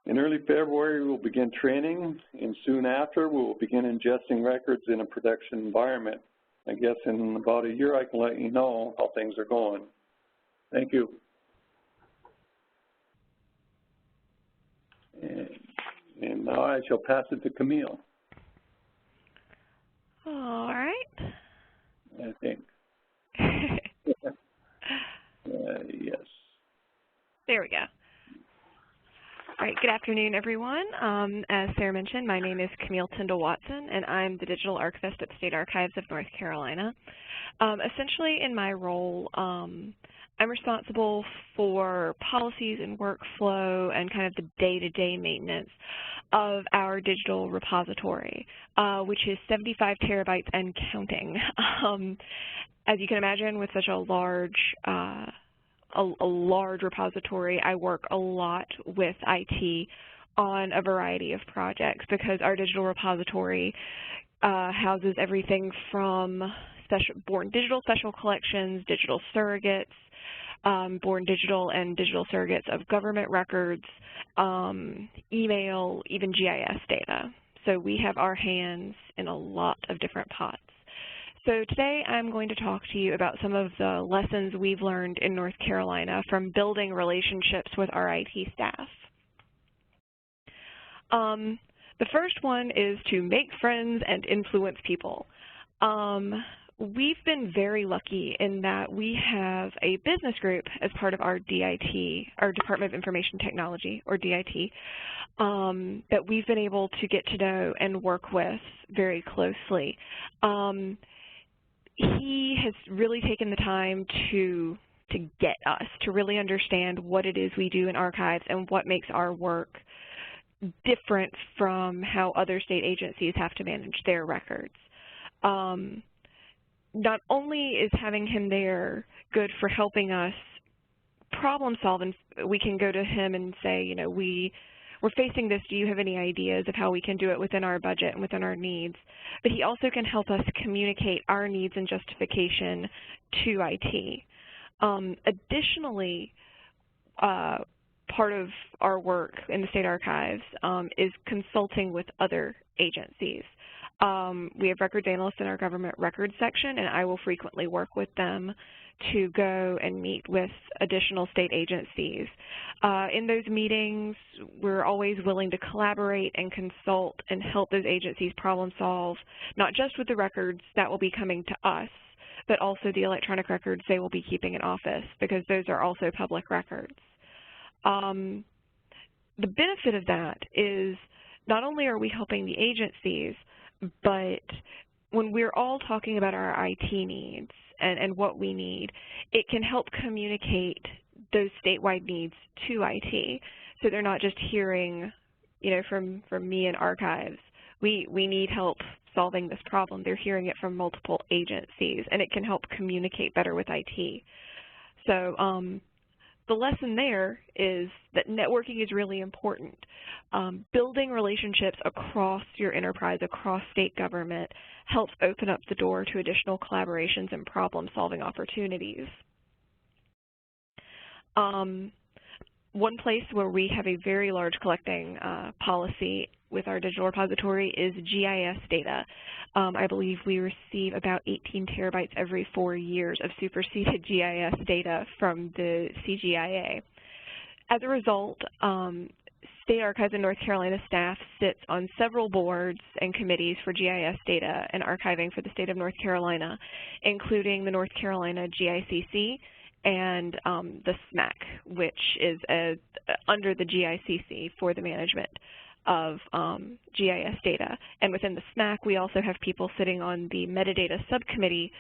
In early February, we'll begin training, and soon after, we will begin ingesting records in a production environment. I guess in about a year, I can let you know how things are going. Thank you. And now I shall pass it to Camille. All right. I think. Yes. There we go. All right, good afternoon, everyone. As Sarah mentioned, my name is Camille Tyndall Watson, and I'm the Digital Archivist at the State Archives of North Carolina. Essentially, in my role, I'm responsible for policies and workflow and kind of the day-to-day maintenance of our digital repository, which is 75 terabytes and counting. As you can imagine, with such a large repository, I work a lot with IT on a variety of projects because our digital repository houses everything from born digital special collections, digital surrogates, born digital and digital surrogates of government records, email, even GIS data. So we have our hands in a lot of different pots. So today I'm going to talk to you about some of the lessons we've learned in North Carolina from building relationships with our IT staff. The first one is to make friends and influence people. We've been very lucky in that we have a business group as part of our DIT, our Department of Information Technology, or DIT, that we've been able to get to know and work with very closely. He has really taken the time to get us, to really understand what it is we do in archives and what makes our work different from how other state agencies have to manage their records. Not only is having him there good for helping us problem solve, and we can go to him and say, you know, we're facing this, do you have any ideas of how we can do it within our budget and within our needs? But he also can help us communicate our needs and justification to IT. Additionally, part of our work in the state archives is consulting with other agencies. We have records analysts in our government records section, and I will frequently work with them to go and meet with additional state agencies. In those meetings, we're always willing to collaborate and consult and help those agencies problem solve, not just with the records that will be coming to us, but also the electronic records they will be keeping in office, because those are also public records. The benefit of that is not only are we helping the agencies, but when we're all talking about our IT needs and what we need, it can help communicate those statewide needs to IT. So they're not just hearing, you know, from me in archives, we need help solving this problem. They're hearing it from multiple agencies, and it can help communicate better with IT. So the lesson there is that networking is really important. Building relationships across your enterprise, across state government, helps open up the door to additional collaborations and problem-solving opportunities. One place where we have a very large collecting policy with our digital repository is GIS data. I believe we receive about 18 terabytes every 4 years of superseded GIS data from the CGIA. As a result, State Archives in North Carolina staff sits on several boards and committees for GIS data and archiving for the state of North Carolina, including the North Carolina GICC and the SMAC, which is under the GICC for the management of GIS data. And within the SMAC, we also have people sitting on the metadata subcommittee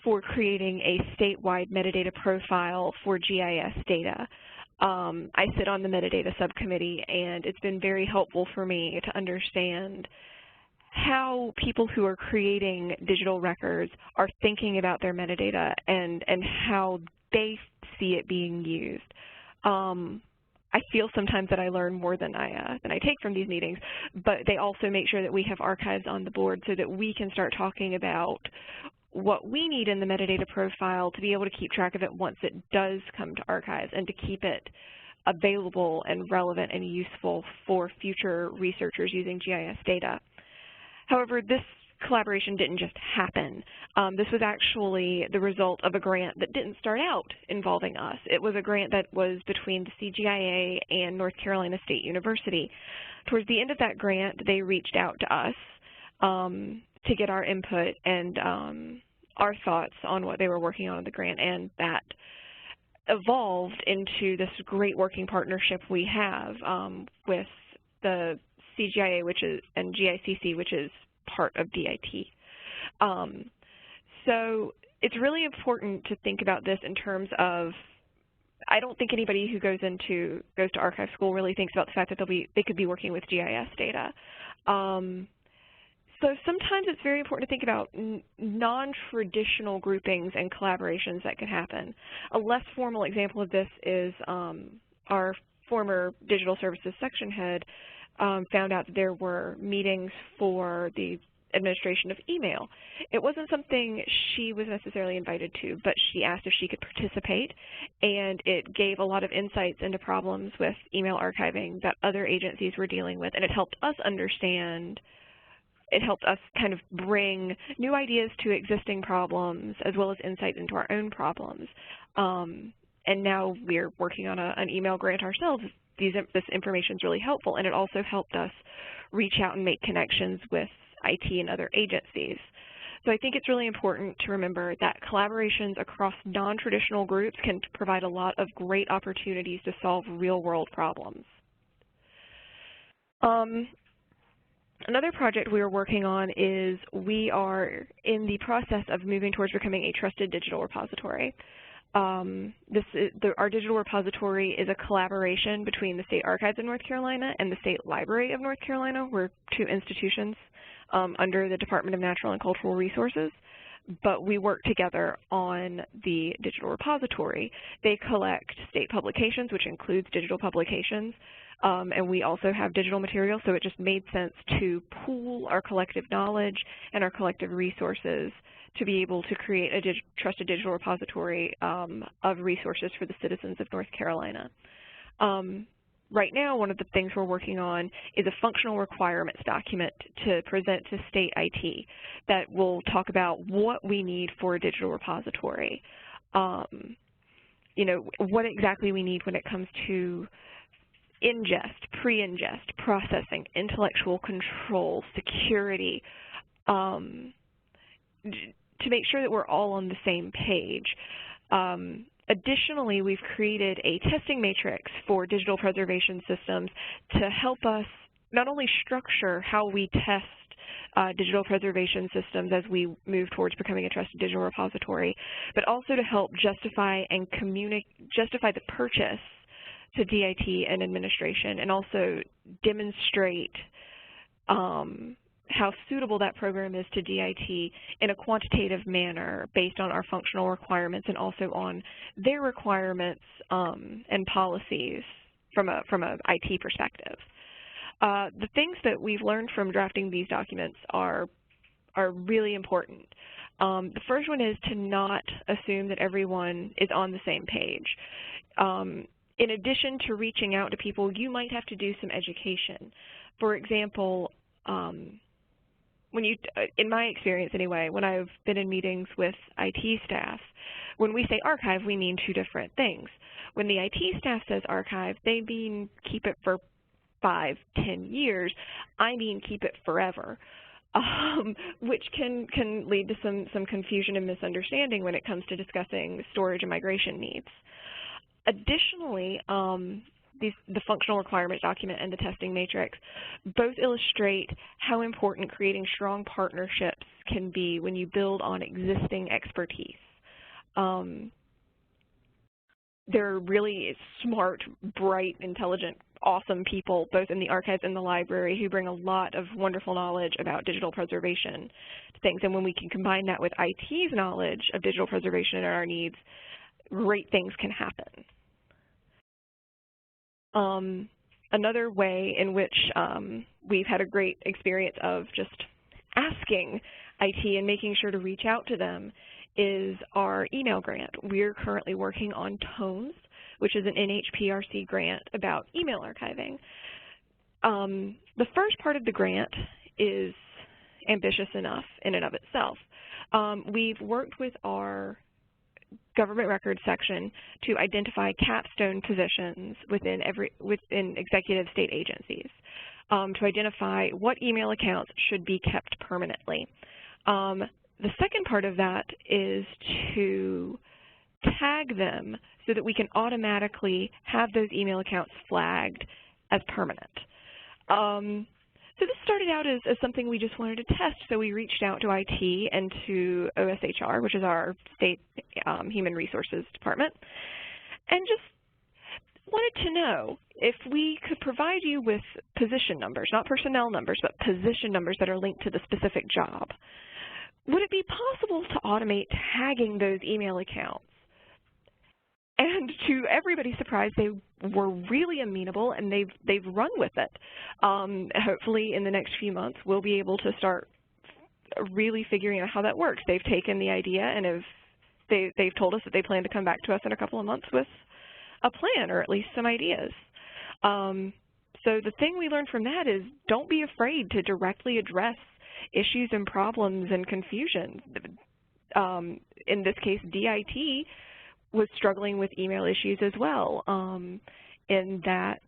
for creating a statewide metadata profile for GIS data. I sit on the metadata subcommittee, and it's been very helpful for me to understand how people who are creating digital records are thinking about their metadata and how they see it being used. I feel sometimes that I learn more than I take from these meetings, but they also make sure that we have archives on the board so that we can start talking about what we need in the metadata profile to be able to keep track of it once it does come to archives, and to keep it available and relevant and useful for future researchers using GIS data. However, this collaboration didn't just happen. This was actually the result of a grant that didn't start out involving us. It was a grant that was between the CGIA and North Carolina State University. Towards the end of that grant, they reached out to us to get our input and our thoughts on what they were working on in the grant, and that evolved into this great working partnership we have with the CGIA, and GICC, which is part of DIT. So it's really important to think about this in terms of, I don't think anybody who goes to archive school really thinks about the fact that they could be working with GIS data. So sometimes it's very important to think about non-traditional groupings and collaborations that could happen. A less formal example of this is our former digital services section head found out that there were meetings for the administration of email. It wasn't something she was necessarily invited to, but she asked if she could participate, and it gave a lot of insights into problems with email archiving that other agencies were dealing with, and it helped us understand, it helped us kind of bring new ideas to existing problems as well as insight into our own problems. And now we're working on an email grant ourselves. This information is really helpful, and it also helped us reach out and make connections with IT and other agencies. So I think it's really important to remember that collaborations across non-traditional groups can provide a lot of great opportunities to solve real-world problems. Another project we are working on is we are in the process of moving towards becoming a trusted digital repository. Our digital repository is a collaboration between the State Archives of North Carolina and the State Library of North Carolina. We're two institutions under the Department of Natural and Cultural Resources, but we work together on the digital repository. They collect state publications, which includes digital publications, and we also have digital material, so it just made sense to pool our collective knowledge and our collective resources to be able to create a trusted digital repository of resources for the citizens of North Carolina. Right now, one of the things we're working on is a functional requirements document to present to state IT that will talk about what we need for a digital repository. You know, what exactly we need when it comes to ingest, pre-ingest, processing, intellectual control, security, to make sure that we're all on the same page. Additionally, we've created a testing matrix for digital preservation systems to help us not only structure how we test digital preservation systems as we move towards becoming a trusted digital repository, but also to help justify and justify the purchase to DIT and administration, and also demonstrate how suitable that program is to DIT in a quantitative manner based on our functional requirements and also on their requirements and policies from a IT perspective. The things that we've learned from drafting these documents are really important. The first one is to not assume that everyone is on the same page. In addition to reaching out to people, you might have to do some education. For example, in my experience anyway, when I've been in meetings with IT staff, when we say archive, we mean two different things. When the IT staff says archive, they mean keep it for 5, 10 years. I mean keep it forever, which can lead to some confusion and misunderstanding when it comes to discussing storage and migration needs. Additionally, the functional requirements document and the testing matrix both illustrate how important creating strong partnerships can be when you build on existing expertise. They're really smart, bright, intelligent, awesome people, both in the archives and the library, who bring a lot of wonderful knowledge about digital preservation things. And when we can combine that with IT's knowledge of digital preservation and our needs, great things can happen. Another way in which we've had a great experience of just asking IT and making sure to reach out to them is our email grant. We're currently working on TONES, which is an NHPRC grant about email archiving. The first part of the grant is ambitious enough in and of itself. We've worked with our government records section to identify capstone positions within executive state agencies, to identify what email accounts should be kept permanently. The second part of that is to tag them so that we can automatically have those email accounts flagged as permanent. So this started out as something we just wanted to test, so we reached out to IT and to OSHR, which is our state human resources department, and just wanted to know if we could provide you with position numbers, not personnel numbers, but position numbers that are linked to the specific job. Would it be possible to automate tagging those email accounts? And to everybody's surprise, they were really amenable, and they've run with it. Hopefully, in the next few months, we'll be able to start really figuring out how that works. They've taken the idea, and they've told us that they plan to come back to us in a couple of months with a plan, or at least some ideas. So the thing we learned from that is don't be afraid to directly address issues and problems and confusion. In this case, DIT was struggling with email issues as well, in that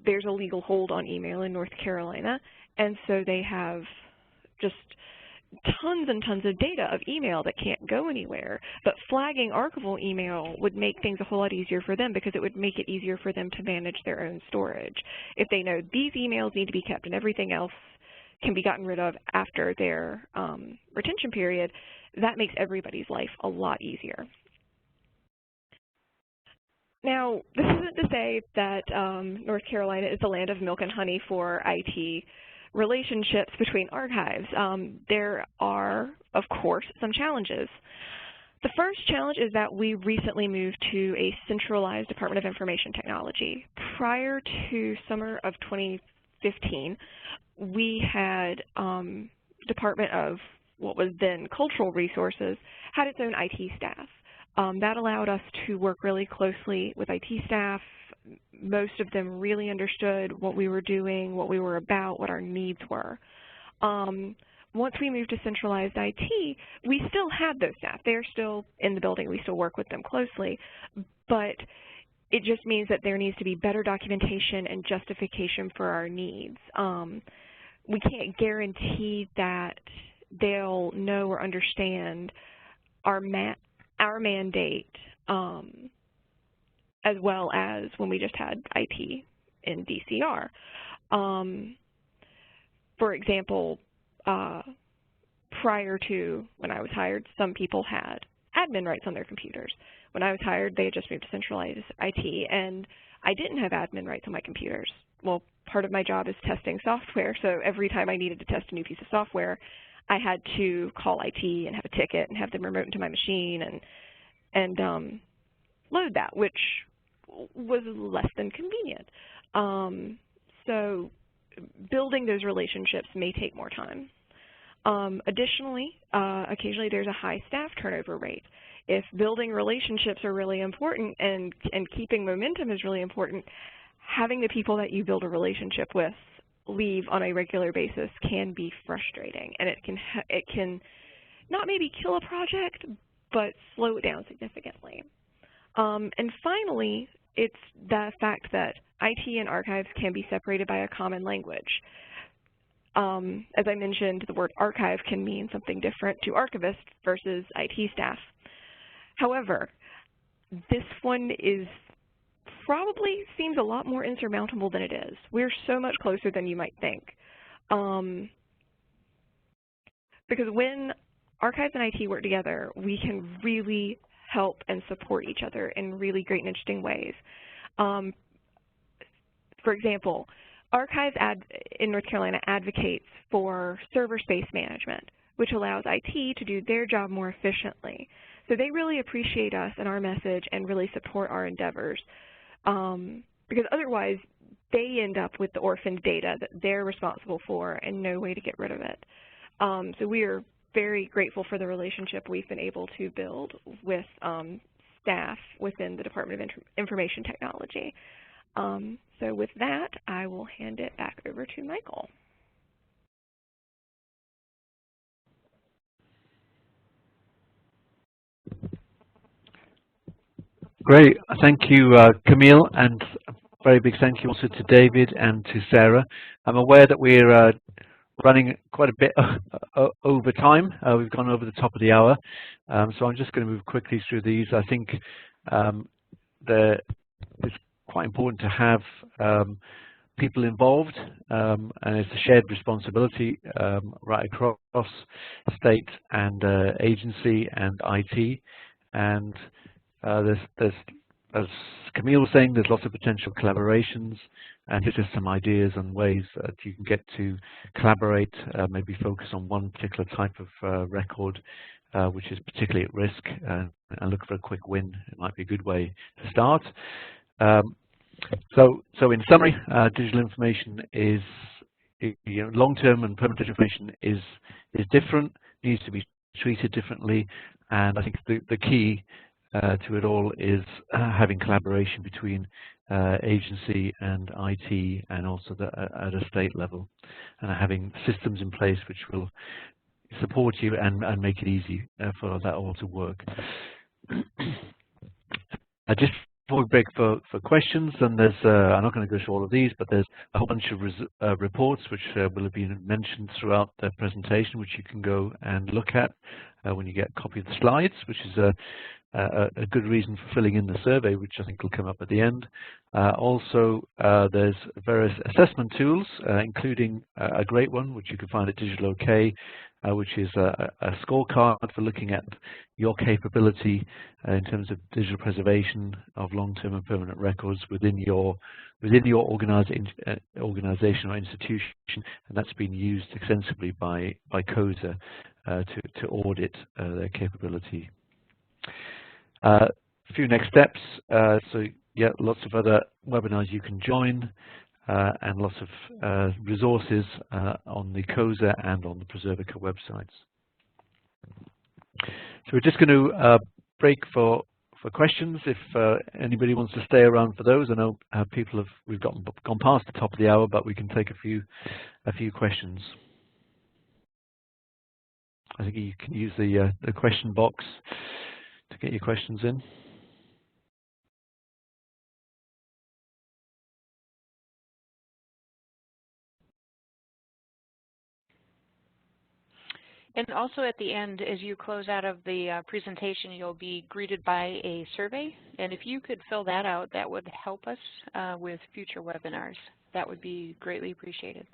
there's a legal hold on email in North Carolina, and so they have just tons and tons of data of email that can't go anywhere. But flagging archival email would make things a whole lot easier for them, because it would make it easier for them to manage their own storage. If they know these emails need to be kept and everything else can be gotten rid of after their retention period, that makes everybody's life a lot easier. Now, this isn't to say that North Carolina is the land of milk and honey for IT relationships between archives. There are, of course, some challenges. The first challenge is that we recently moved to a centralized Department of Information Technology. Prior to summer of 2015, we had Department of what was then Cultural Resources had its own IT staff. That allowed us to work really closely with IT staff. Most of them really understood what we were doing, what we were about, what our needs were. Once we moved to centralized IT, we still had those staff. They're still in the building. We still work with them closely. But it just means that there needs to be better documentation and justification for our needs. We can't guarantee that they'll know or understand our mandate, as well as when we just had IT in DCR. For example, prior to when I was hired, some people had admin rights on their computers. When I was hired, they had just moved to centralized IT, and I didn't have admin rights on my computers. Well, part of my job is testing software, so every time I needed to test a new piece of software, I had to call IT and have a ticket and have them remote into my machine and load that, which was less than convenient. So building those relationships may take more time. Additionally, occasionally there's a high staff turnover rate. If building relationships are really important and keeping momentum is really important, having the people that you build a relationship with leave on a regular basis can be frustrating, and it can not maybe kill a project, but slow it down significantly. And finally, it's the fact that IT and archives can be separated by a common language. As I mentioned, the word archive can mean something different to archivist versus IT staff. However, this one probably seems a lot more insurmountable than it is. We're so much closer than you might think. Because when archives and IT work together, we can really help and support each other in really great and interesting ways. For example, Archives in North Carolina advocates for server space management, which allows IT to do their job more efficiently. So they really appreciate us and our message and really support our endeavors, because otherwise they end up with the orphaned data that they're responsible for and no way to get rid of it. So we are very grateful for the relationship we've been able to build with staff within the Department of Information Technology. So with that, I will hand it back over to Michael. Great. Thank you, Camille, and a very big thank you also to David and to Sarah. I'm aware that we're running quite a bit over time. We've gone over the top of the hour, so I'm just going to move quickly through these. I think it's quite important to have people involved, and it's a shared responsibility right across state and agency and IT. And there's, as Camille was saying, there's lots of potential collaborations, and this is some ideas and ways that you can get to collaborate, maybe focus on one particular type of record, which is particularly at risk, and look for a quick win. It might be a good way to start. So in summary, digital information is, long-term and permanent digital information is different, needs to be treated differently, and I think the key to it all is having collaboration between agency and IT, and also at a state level, and having systems in place which will support you and make it easy for that all to work. Just before we break for questions, and there's I'm not going to go through all of these, but there's a whole bunch of reports which will have been mentioned throughout the presentation, which you can go and look at when you get a copy of the slides, which is a good reason for filling in the survey, which I think will come up at the end. Also, there's various assessment tools, including a great one, which you can find at DigitalOK, which is a scorecard for looking at your capability in terms of digital preservation of long-term and permanent records within your organization or institution, and that's been used extensively by CoSA to audit their capability. A few next steps. So yeah, lots of other webinars you can join, and lots of resources on the CoSA and on the Preservica websites. So we're just going to break for questions. If anybody wants to stay around for those, I know we've gone past the top of the hour, but we can take a few questions. I think you can use the question box to get your questions in. And also at the end, as you close out of the presentation, you'll be greeted by a survey. And if you could fill that out, that would help us with future webinars. That would be greatly appreciated.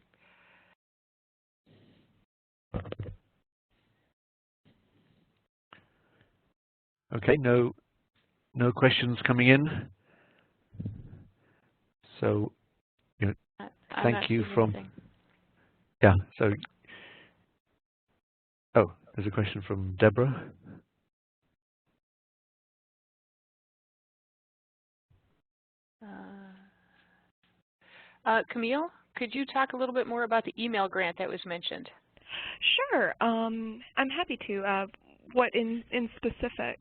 Okay, no questions coming in. So, thank you from. Yeah. So. Oh, there's a question from Deborah. Camille, could you talk a little bit more about the email grant that was mentioned? Sure. I'm happy to. What in specific?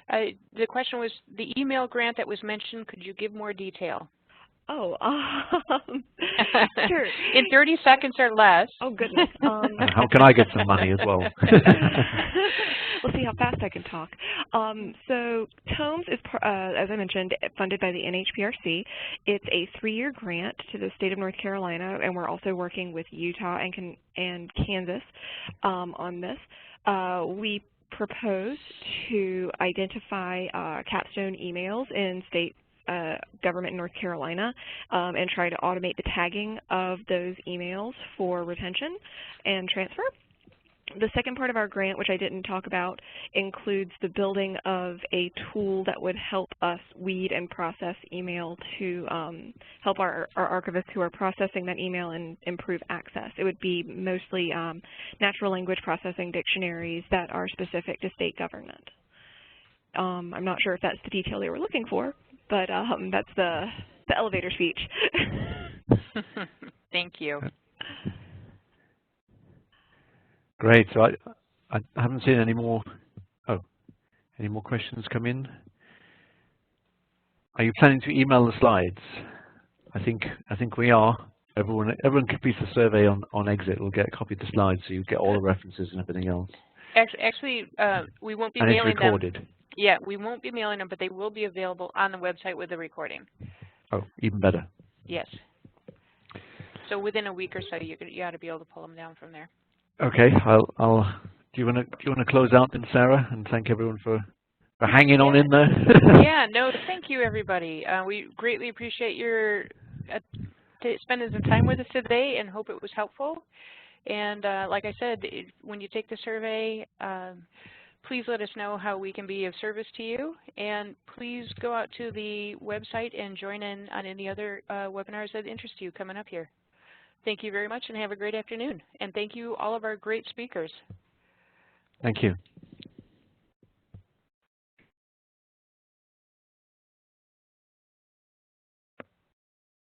The question was the email grant that was mentioned. Could you give more detail? Oh, sure. In 30 seconds or less. Oh, goodness. How can I get some money as well? We'll see how fast I can talk. So TOMES is, as I mentioned, funded by the NHPRC. It's a 3-year grant to the state of North Carolina, and we're also working with Utah and Kansas on this. We propose to identify capstone emails in state government in North Carolina and try to automate the tagging of those emails for retention and transfer. The second part of our grant, which I didn't talk about, includes the building of a tool that would help us weed and process email to help our archivists who are processing that email and improve access. It would be mostly natural language processing dictionaries that are specific to state government. I'm not sure if that's the detail they were looking for, but that's the elevator speech. Thank you. Great. So I haven't seen any more. Oh, any more questions come in? Are you planning to email the slides? I think we are. Everyone completes the survey on exit. We'll get a copy of the slides, so you get all the references and everything else. Actually, we won't be and mailing it's recorded. them. Yeah, we won't be mailing them, but they will be available on the website with the recording. Oh, even better. Yes. So within a week or so, you ought to be able to pull them down from there. Okay. Do you want to close out then, Sarah, and thank everyone for hanging on in there? Yeah. No. Thank you, everybody. We greatly appreciate your spending some time with us today, and hope it was helpful. And like I said, when you take the survey, please let us know how we can be of service to you. And please go out to the website and join in on any other webinars that interest you coming up here. Thank you very much and have a great afternoon. And thank you all of our great speakers. Thank you.